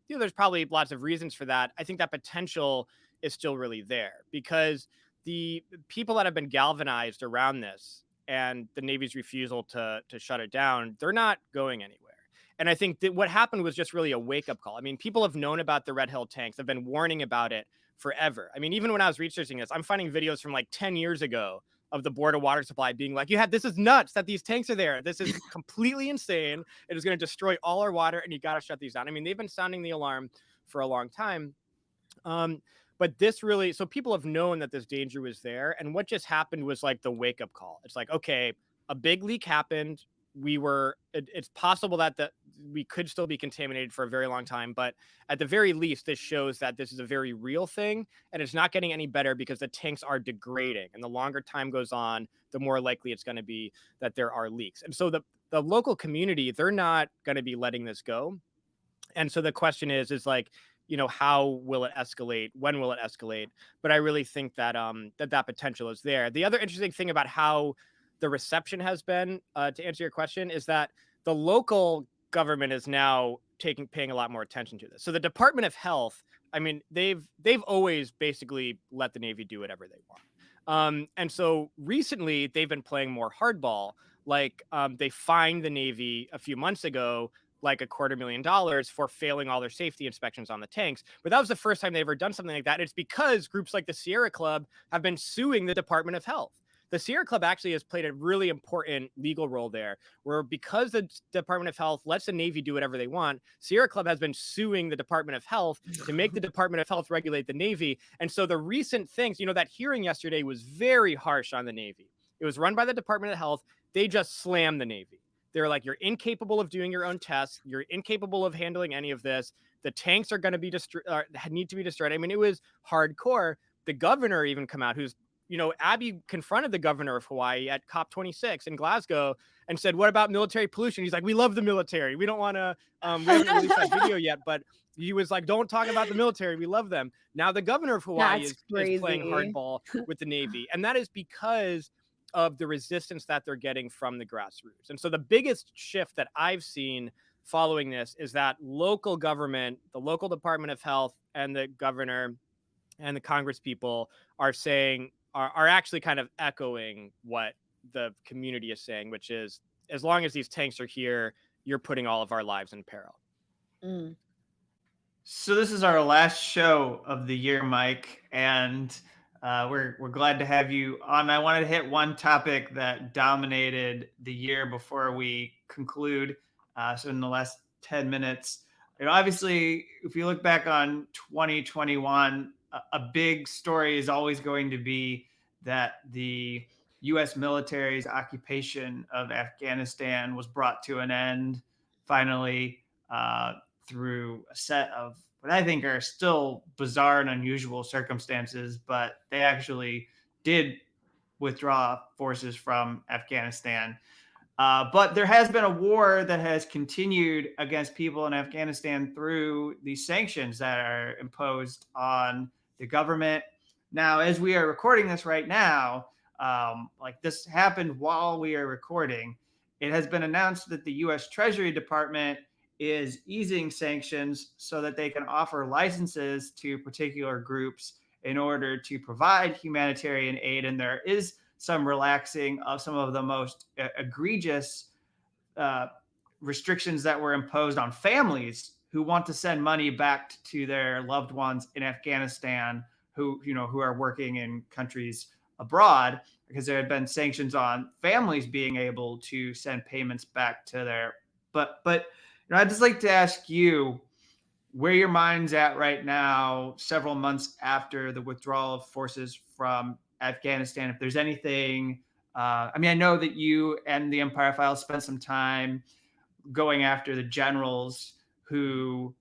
[SPEAKER 3] there's probably lots of reasons for that. I think that potential is still really there, because the people that have been galvanized around this and the Navy's refusal to shut it down, they're not going anywhere. And I think that what happened was just really a wake-up call. I mean, people have known about the Red Hill tanks. They've been warning about it forever. I mean, even when I was researching this, I'm finding videos from like 10 years ago of the Board of Water Supply being like, this is nuts that these tanks are there. This is completely insane. It is going to destroy all our water, and you got to shut these down. I mean, they've been sounding the alarm for a long time. But so people have known that this danger was there. And what just happened was like the wake-up call. It's like, okay, a big leak happened. It's possible that we could still be contaminated for a very long time, but at the very least, this shows that this is a very real thing, and it's not getting any better because the tanks are degrading, and the longer time goes on, the more likely it's going to be that there are leaks. And so the local community, they're not going to be letting this go. And so the question is like, how will it escalate? When will it escalate? But I really think that that potential is there. The other interesting thing about how the reception has been, to answer your question, is that the local government is now paying a lot more attention to this. So the Department of Health, I mean, they've always basically let the Navy do whatever they want. And so recently they've been playing more hardball. Like they fined the Navy a few months ago like $250,000 for failing all their safety inspections on the tanks. But that was the first time they ever done something like that. It's because groups like the Sierra Club have been suing the Department of Health. The Sierra Club actually has played a really important legal role there, where because the Department of Health lets the Navy do whatever they want, Sierra Club has been suing the Department of Health to make the Department of Health regulate the Navy. And so the recent things, that hearing yesterday was very harsh on the Navy. It was run by the Department of Health. They just slammed the Navy. They're like, you're incapable of doing your own tests. You're incapable of handling any of this. The tanks are going to be need to be destroyed. I mean, it was hardcore. The governor even come out, who's, Abiy confronted the governor of Hawaii at COP26 in Glasgow and said, what about military pollution? He's like, we love the military. We don't want to, we haven't released that video yet, but he was like, don't talk about the military. We love them. Now the governor of Hawaii is playing hardball with the Navy. And that is because of the resistance that they're getting from the grassroots. And so the biggest shift that I've seen following this is that local government, the local Department of Health and the governor and the Congress people are saying, are actually kind of echoing what the community is saying, which is, as long as these tanks are here, you're putting all of our lives in peril.
[SPEAKER 2] Mm.
[SPEAKER 1] So this is our last show of the year, Mike, and we're glad to have you on. I wanted to hit one topic that dominated the year before we conclude. So in the last 10 minutes, obviously, if you look back on 2021, a big story is always going to be that the U.S. military's occupation of Afghanistan was brought to an end finally through a set of what I think are still bizarre and unusual circumstances, but they actually did withdraw forces from Afghanistan. But there has been a war that has continued against people in Afghanistan through these sanctions that are imposed on the government. Now, as we are recording this right now, like this happened while we are recording, it has been announced that the U.S. Treasury Department is easing sanctions so that they can offer licenses to particular groups in order to provide humanitarian aid. And there is some relaxing of some of the most egregious restrictions that were imposed on families who want to send money back to their loved ones in Afghanistan who are working in countries abroad, because there had been sanctions on families being able to send payments back to their but I'd just like to ask you where your mind's at right now, several months after the withdrawal of forces from Afghanistan. If there's anything, I know that you and the Empire Files spent some time going after the generals who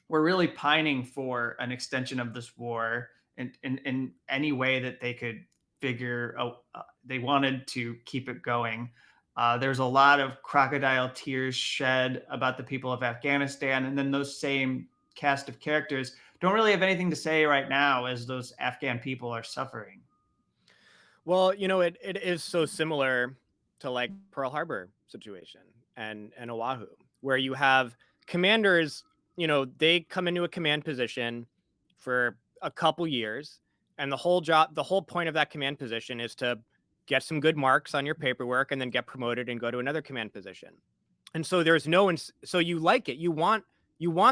[SPEAKER 1] were really pining for an extension of this war in any way that they could figure out. They wanted to keep it going. There's a lot of crocodile tears shed about the people of Afghanistan. And then those same cast of characters don't really have anything to say right now as those Afghan people are suffering.
[SPEAKER 3] Well, it is so similar to like Pearl Harbor situation and Oahu, where you have commanders, they come into a command position for a couple years, and the whole point of that command position is to get some good marks on your paperwork and then get promoted and go to another command position. And so there's so you like it. You want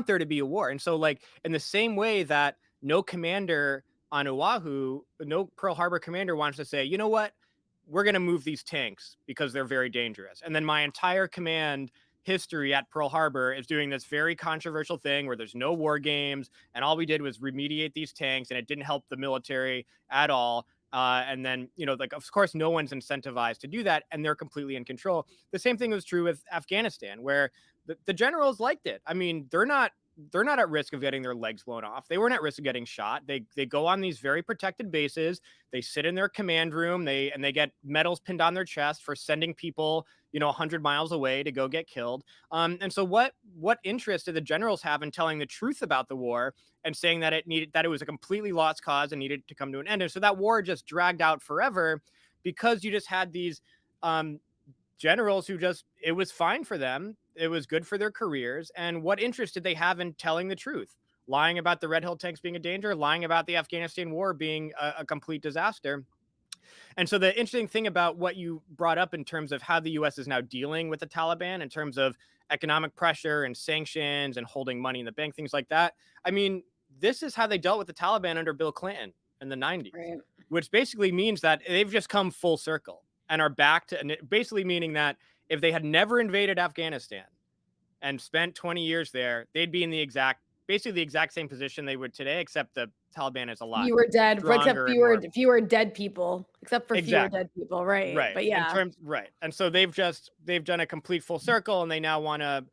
[SPEAKER 3] there to be a war. And so like in the same way that no commander on Oahu, no Pearl Harbor commander wants to say, you know what, we're going to move these tanks because they're very dangerous. And then my entire command history at Pearl Harbor is doing this very controversial thing where there's no war games and all we did was remediate these tanks and it didn't help the military at all. And then, like, of course, no one's incentivized to do that and they're completely in control. The same thing was true with Afghanistan, where the generals liked it. I mean, they're not they're not at risk of getting their legs blown off. They weren't at risk of getting shot. They go on these very protected bases. They sit in their command room. They get medals pinned on their chest for sending people, 100 miles away to go get killed. And so what interest did the generals have in telling the truth about the war and saying that it was a completely lost cause and needed to come to an end? And so that war just dragged out forever because you just had these generals who it was fine for them. It was good for their careers. And what interest did they have in telling the truth? Lying about the Red Hill tanks being a danger, lying about the Afghanistan war being a complete disaster. And so the interesting thing about what you brought up in terms of how the U.S. is now dealing with the Taliban in terms of economic pressure and sanctions and holding money in the bank, things like that. I mean, this is how they dealt with the Taliban under Bill Clinton in the 90s, right, which basically means that they've just come full circle and are back to, and basically meaning that if they had never invaded Afghanistan and spent 20 years there, they'd be in basically the exact same position they would today, except the Taliban is a lot.
[SPEAKER 2] You were dead, except fewer dead people, except for fewer dead people, right?
[SPEAKER 3] Right.
[SPEAKER 2] But yeah,
[SPEAKER 3] right. And so they've done a complete full circle, and they now want to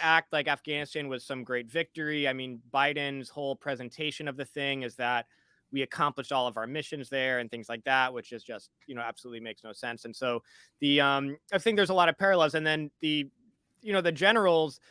[SPEAKER 3] act like Afghanistan was some great victory. I mean, Biden's whole presentation of the thing is that we accomplished all of our missions there and things like that, which is just, absolutely makes no sense. And so I think there's a lot of parallels. And then the generals,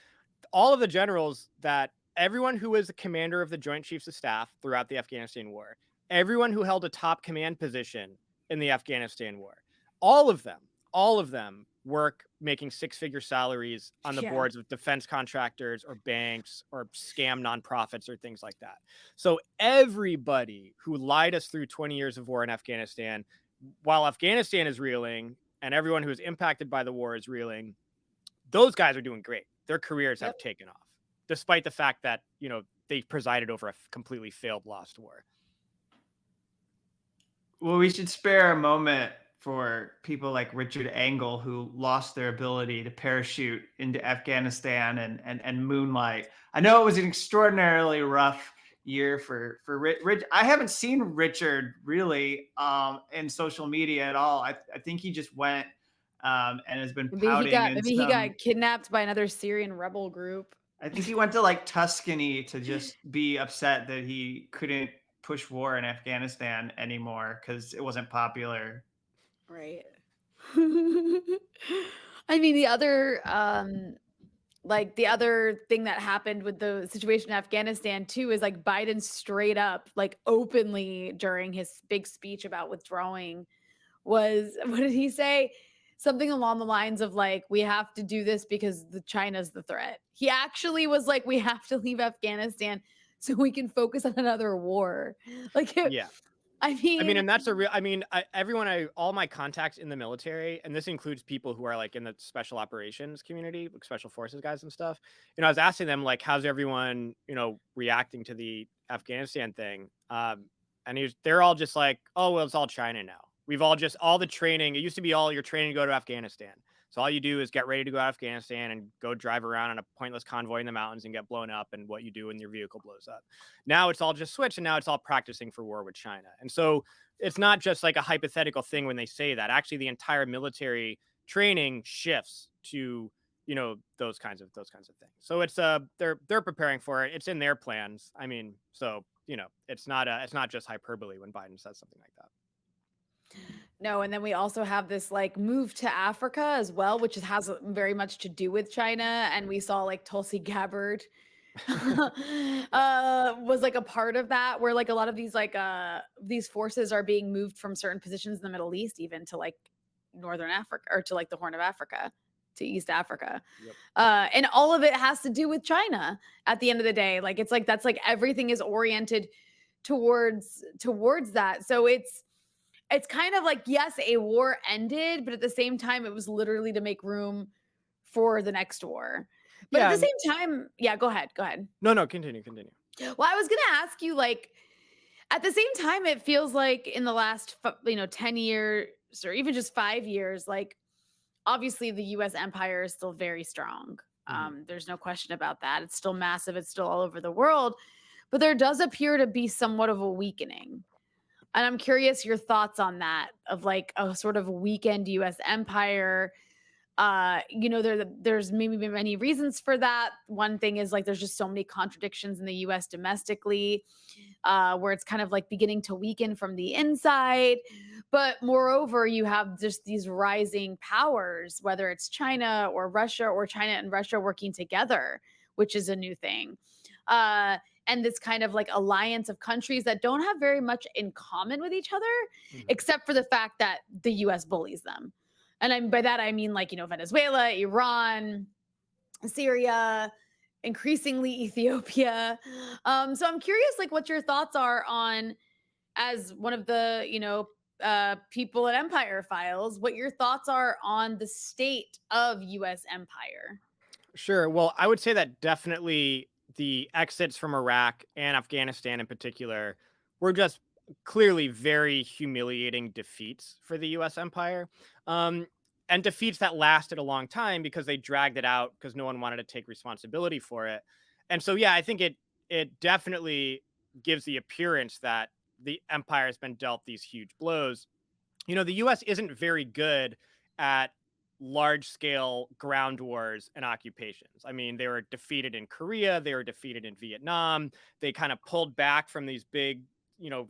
[SPEAKER 3] all of the generals that everyone who was the commander of the Joint Chiefs of Staff throughout the Afghanistan war, everyone who held a top command position in the Afghanistan war, all of them work making six-figure salaries on the boards of defense contractors or banks or scam nonprofits or things like that. So everybody who lied us through 20 years of war in Afghanistan, while Afghanistan is reeling and everyone who is impacted by the war is reeling, those guys are doing great. Their careers have taken off, despite the fact that, they presided over a completely failed, lost war.
[SPEAKER 1] Well, we should spare a moment for people like Richard Engel, who lost their ability to parachute into Afghanistan and moonlight. I know it was an extraordinarily rough year for Rich. I haven't seen Richard really in social media at all. I think he just went and has been pouting.
[SPEAKER 2] Maybe he got kidnapped by another Syrian rebel group.
[SPEAKER 1] I think he went to like Tuscany to just be upset that he couldn't push war in Afghanistan anymore because it wasn't popular.
[SPEAKER 2] Right. I mean, the other thing that happened with the situation in Afghanistan too is like Biden straight up, like openly during his big speech about withdrawing what did he say? Something along the lines of like, we have to do this because China's the threat. He actually was like, we have to leave Afghanistan so we can focus on another war. Like,
[SPEAKER 3] yeah.
[SPEAKER 2] I mean,
[SPEAKER 3] and that's all my contacts in the military, and this includes people who are like in the special operations community, like special forces guys and stuff. I was asking them like, how's everyone, reacting to the Afghanistan thing? And they're all just like, oh, well, it's all China now. We've all the training. It used to be all your training to go to Afghanistan. So all you do is get ready to go to Afghanistan and go drive around on a pointless convoy in the mountains and get blown up, and what you do when your vehicle blows up. Now it's all just switched, and now it's all practicing for war with China. And so it's not just like a hypothetical thing when they say that. Actually, the entire military training shifts to, those kinds of things. So it's they're preparing for it. It's in their plans. I mean, so it's not just hyperbole when Biden says something like that.
[SPEAKER 2] No, and then we also have this like move to Africa as well, which has very much to do with China. And we saw like Tulsi Gabbard was like a part of that, where like a lot of these forces are being moved from certain positions in the Middle East, even to like Northern Africa or to like the Horn of Africa, to East Africa.
[SPEAKER 3] Yep.
[SPEAKER 2] And all of it has to do with China at the end of the day. Like, it's like, that's like everything is oriented towards that. So it's kind of like, yes, a war ended, but at the same time, it was literally to make room for the next war. But at the same time, go ahead.
[SPEAKER 3] No, continue.
[SPEAKER 2] Well, I was going to ask you, like, at the same time, it feels like in the last, 10 years or even just 5 years, like, obviously the U.S. empire is still very strong. There's no question about that. It's still massive. It's still all over the world. But there does appear to be somewhat of a weakening. And I'm curious your thoughts on that, of like a sort of weakened U.S. empire, There's maybe many reasons for that. One thing is like there's just so many contradictions in the US domestically, where it's kind of like beginning to weaken from the inside. But moreover, you have just these rising powers, whether it's China or Russia, or China and Russia working together, which is a new thing. And this kind of like alliance of countries that don't have very much in common with each other, except for the fact that the US bullies them. And by that, I mean like, Venezuela, Iran, Syria, increasingly Ethiopia. So I'm curious, like, what your thoughts are on, as one of the, people at Empire Files, what your thoughts are on the state of US empire.
[SPEAKER 3] Sure. Well, I would say that definitely the exits from Iraq and Afghanistan in particular were just clearly very humiliating defeats for the US empire. Um, and defeats that lasted a long time because they dragged it out because no one wanted to take responsibility for it. And so, yeah, I think it definitely gives the appearance that the empire has been dealt these huge blows. The US isn't very good at large scale ground wars and occupations. I mean, they were defeated in Korea, they were defeated in Vietnam. They kind of pulled back from these big,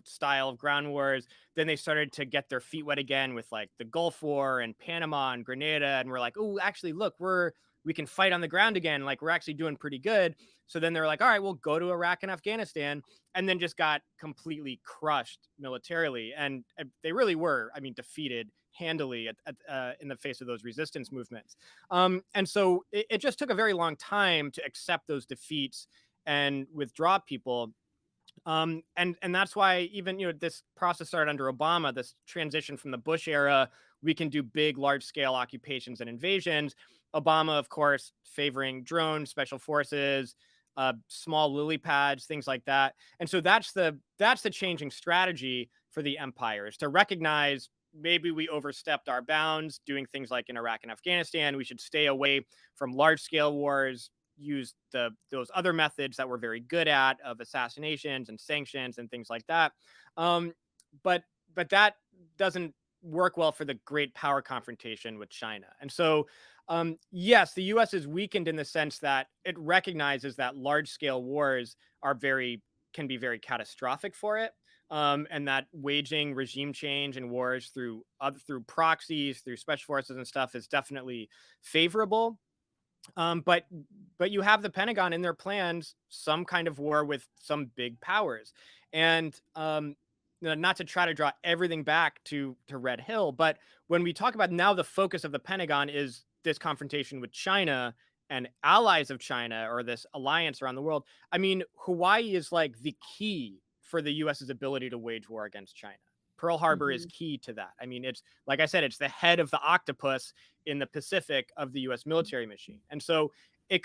[SPEAKER 3] style of ground wars. Then they started to get their feet wet again with like the Gulf War and Panama and Grenada. And we're like, oh, actually, look, we can fight on the ground again. Like, we're actually doing pretty good. So then they're like, all right, we'll go to Iraq and Afghanistan, and then just got completely crushed militarily. And they really were, defeated handily in the face of those resistance movements. And so it just took a very long time to accept those defeats and withdraw people. And that's why even, this process started under Obama, this transition from the Bush era, we can do big, large scale occupations and invasions. Obama, of course, favoring drones, special forces, small lily pads, things like that. And so that's the changing strategy for the empire, is to recognize maybe we overstepped our bounds doing things like in Iraq and Afghanistan. We should stay away from large scale wars, use those other methods that we're very good at, of assassinations and sanctions and things like that. But that doesn't work well for the great power confrontation with China. And so, yes, the US is weakened in the sense that it recognizes that large scale wars can be very catastrophic for it. And that waging regime change and wars through proxies, through special forces and stuff is definitely favorable. But you have the Pentagon in their plans some kind of war with some big powers, and not to try to draw everything back to Red Hill, but when we talk about now, the focus of the Pentagon is this confrontation with China and allies of China, or this alliance around the world. I mean, Hawaii is like the key for the US's ability to wage war against China. Pearl Harbor is key to that. I mean, it's, like I said, it's the head of the octopus in the Pacific of the US military machine. And so it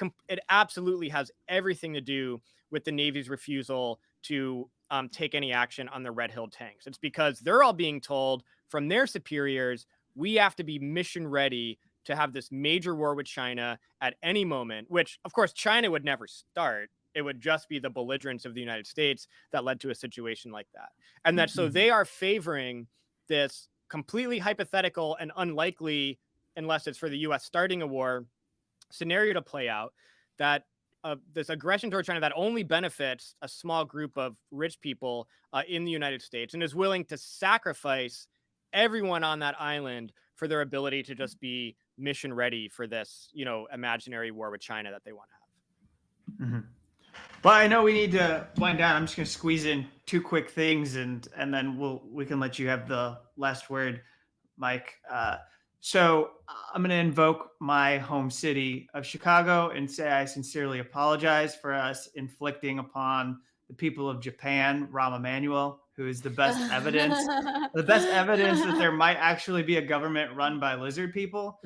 [SPEAKER 3] absolutely has everything to do with the Navy's refusal to take any action on the Red Hill tanks. It's because they're all being told from their superiors, we have to be mission ready to have this major war with China at any moment, which of course China would never start. It would just be the belligerence of the United States that led to a situation like that. And that so they are favoring this completely hypothetical and unlikely, unless it's for the US starting a war, scenario to play out, that this aggression toward China that only benefits a small group of rich people in the United States, and is willing to sacrifice everyone on that island for their ability to just be mission ready for this, imaginary war with China that they want to have.
[SPEAKER 1] But I know we need to wind down. I'm just going to squeeze in two quick things, and then we can let you have the last word, Mike. So I'm going to invoke my home city of Chicago and say I sincerely apologize for us inflicting upon the people of Japan Rahm Emanuel, who is the best evidence that there might actually be a government run by lizard people,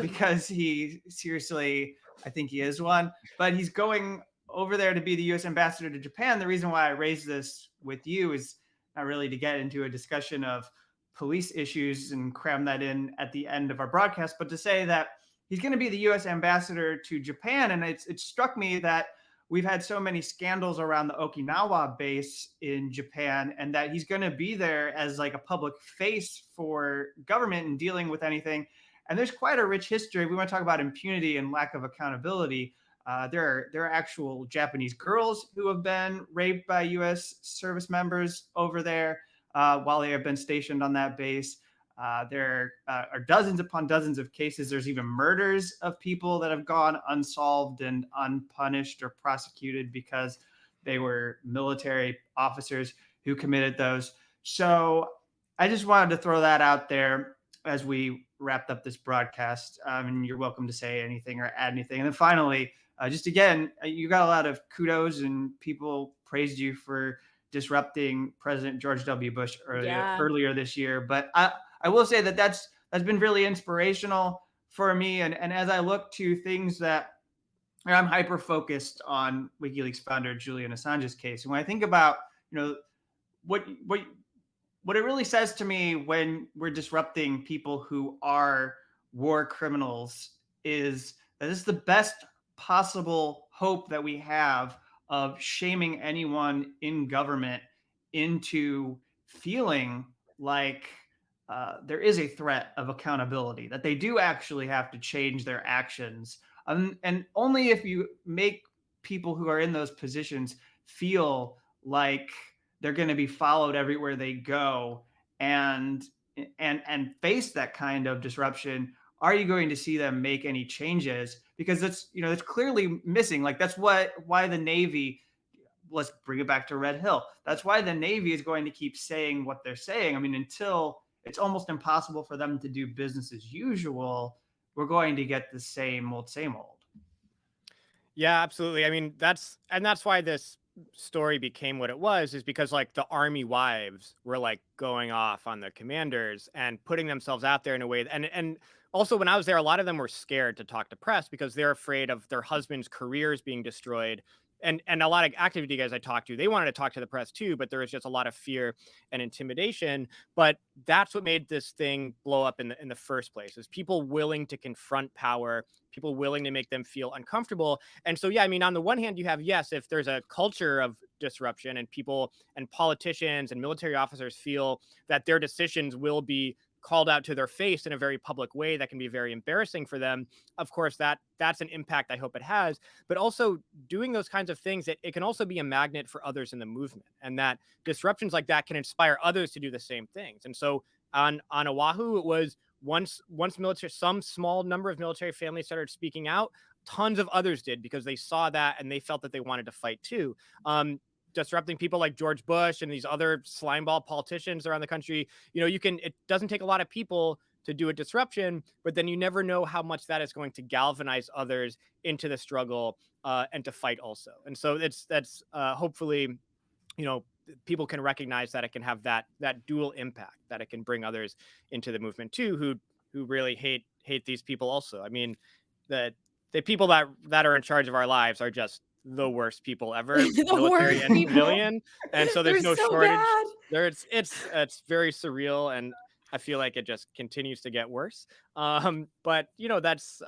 [SPEAKER 1] because he seriously, I think he is one, but he's going over there to be the U.S. ambassador to Japan. The reason why I raised this with you is not really to get into a discussion of police issues and cram that in at the end of our broadcast, but to say that he's going to be the U.S. ambassador to Japan. And it struck me that we've had so many scandals around the Okinawa base in Japan, and that he's going to be there as like a public face for government and dealing with anything. And there's quite a rich history. We want to talk about impunity and lack of accountability. There are actual Japanese girls who have been raped by U.S. service members over there while they have been stationed on that base. There are dozens upon dozens of cases. There's even murders of people that have gone unsolved and unpunished or prosecuted because they were military officers who committed those. So I just wanted to throw that out there as we wrapped up this broadcast. And you're welcome to say anything or add anything. And then finally, just again, you got a lot of kudos and people praised you for disrupting President George W. Bush earlier this year. But I will say that's been really inspirational for me. And as I look to things that I'm hyper focused on WikiLeaks founder Julian Assange's case. And when I think about, what it really says to me when we're disrupting people who are war criminals is that this is the best possible hope that we have of shaming anyone in government into feeling like there is a threat of accountability, that they do actually have to change their actions. And only if you make people who are in those positions feel like they're going to be followed everywhere they go and face that kind of disruption, are you going to see them make any changes? Because it's clearly missing. Like that's why the Navy, let's bring it back to Red Hill. That's why the Navy is going to keep saying what they're saying. I mean, until it's almost impossible for them to do business as usual, we're going to get the same old.
[SPEAKER 3] Yeah, absolutely. I mean, that's why this story became what it was, is because like the army wives were like going off on the commanders and putting themselves out there in a way. And also when I was there, a lot of them were scared to talk to press because they're afraid of their husbands' careers being destroyed. And a lot of activity guys I talked to, they wanted to talk to the press too, but there was just a lot of fear and intimidation. But that's what made this thing blow up in the first place, is people willing to confront power, people willing to make them feel uncomfortable. And so, yeah, I mean, on the one hand, you have, yes, if there's a culture of disruption and people and politicians and military officers feel that their decisions will be called out to their face in a very public way that can be very embarrassing for them, of course that's an impact I hope it has. But also doing those kinds of things, it can also be a magnet for others in the movement, and that disruptions like that can inspire others to do the same things. And so on Oahu, it was once military, some small number of military families started speaking out, tons of others did, because they saw that and they felt that they wanted to fight too. Disrupting people like George Bush and these other slimeball politicians around the country, it doesn't take a lot of people to do a disruption, but then you never know how much that is going to galvanize others into the struggle and to fight also. And so that's hopefully, people can recognize that it can have that dual impact, that it can bring others into the movement too, who really hate these people also. I mean, the people that are in charge of our lives are just the worst people ever, military and civilian. And so there's no shortage there. It's very surreal, and I feel like it just continues to get worse. But that's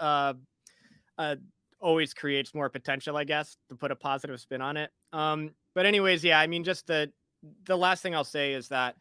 [SPEAKER 3] always creates more potential, I guess, to put a positive spin on it. But anyways, yeah, I mean, just the last thing I'll say is that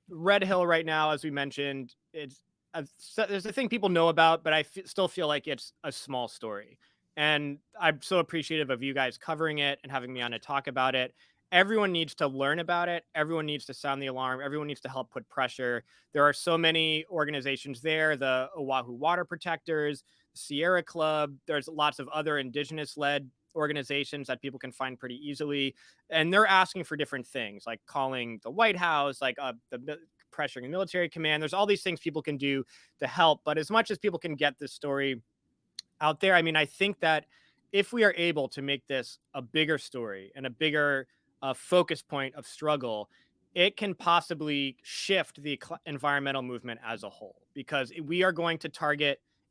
[SPEAKER 3] Red Hill right now, as we mentioned, there's a thing people know about, but I still feel like it's a small story. And I'm so appreciative of you guys covering it and having me on to talk about it. Everyone needs to learn about it. Everyone needs to sound the alarm. Everyone needs to help put pressure. There are so many organizations there, the Oahu Water Protectors, the Sierra Club. There's lots of other indigenous-led organizations that people can find pretty easily. And they're asking for different things, like calling the White House, like the pressuring the military command. There's all these things people can do to help. But as much as people can get this story out there, I mean, I think that if we are able to make this a bigger story and a bigger focus point of struggle, it can possibly shift the environmental movement as a whole, because we are going to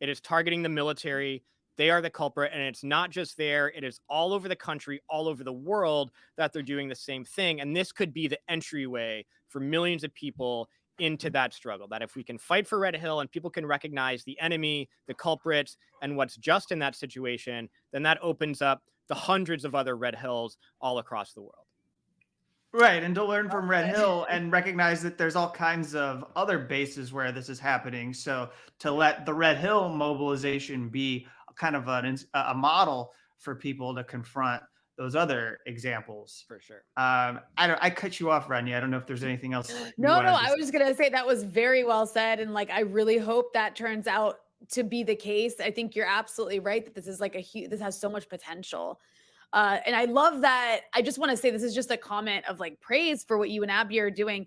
[SPEAKER 3] it is targeting the military. They are the culprit, and it's not just there. It is all over the country, all over the world, that they're doing the same thing. And this could be the entryway for millions of people into that struggle, that if we can fight for Red Hill and people can recognize the enemy, the culprits, and what's just in that situation, then that opens up the hundreds of other Red Hills all across the world.
[SPEAKER 1] Right, and to learn from Red Hill and recognize that there's all kinds of other bases where this is happening. So to let the Red Hill mobilization be kind of a model for people to confront those other examples.
[SPEAKER 3] For sure.
[SPEAKER 1] I cut you off, Rania. I don't know if there's anything else.
[SPEAKER 2] No, I was just gonna say that was very well said, and like I really hope that turns out to be the case. I think you're absolutely right that this is like this has so much potential. And I love that. I just want to say this is just a comment of like praise for what you and Abby are doing.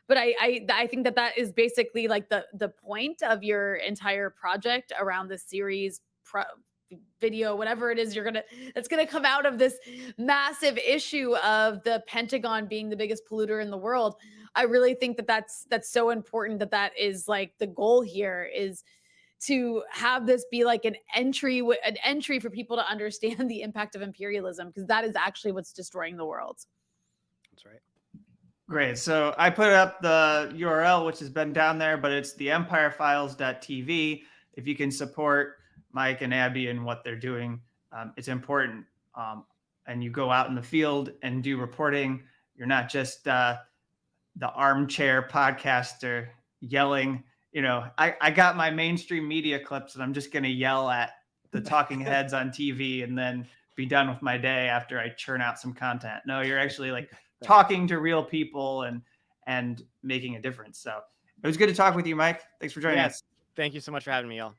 [SPEAKER 2] But I think that is basically like the point of your entire project around this series video, whatever it is that's gonna come out of this massive issue of the Pentagon being the biggest polluter in the world. I really think that's so important that is like the goal here is to have this be like an entry for people to understand the impact of imperialism, because that is actually what's destroying the world.
[SPEAKER 3] That's right.
[SPEAKER 1] Great. So I put up the URL, which has been down there, but it's the empirefiles.tv. If you can support Mike and Abby and what they're doing, it's important. And you go out in the field and do reporting. You're not just the armchair podcaster yelling. You know, I got my mainstream media clips and I'm just going to yell at the talking heads on TV and then be done with my day after I churn out some content. No, you're actually like talking to real people and making a difference. So it was good to talk with you, Mike. Thanks for joining us.
[SPEAKER 3] Thank you so much for having me, y'all.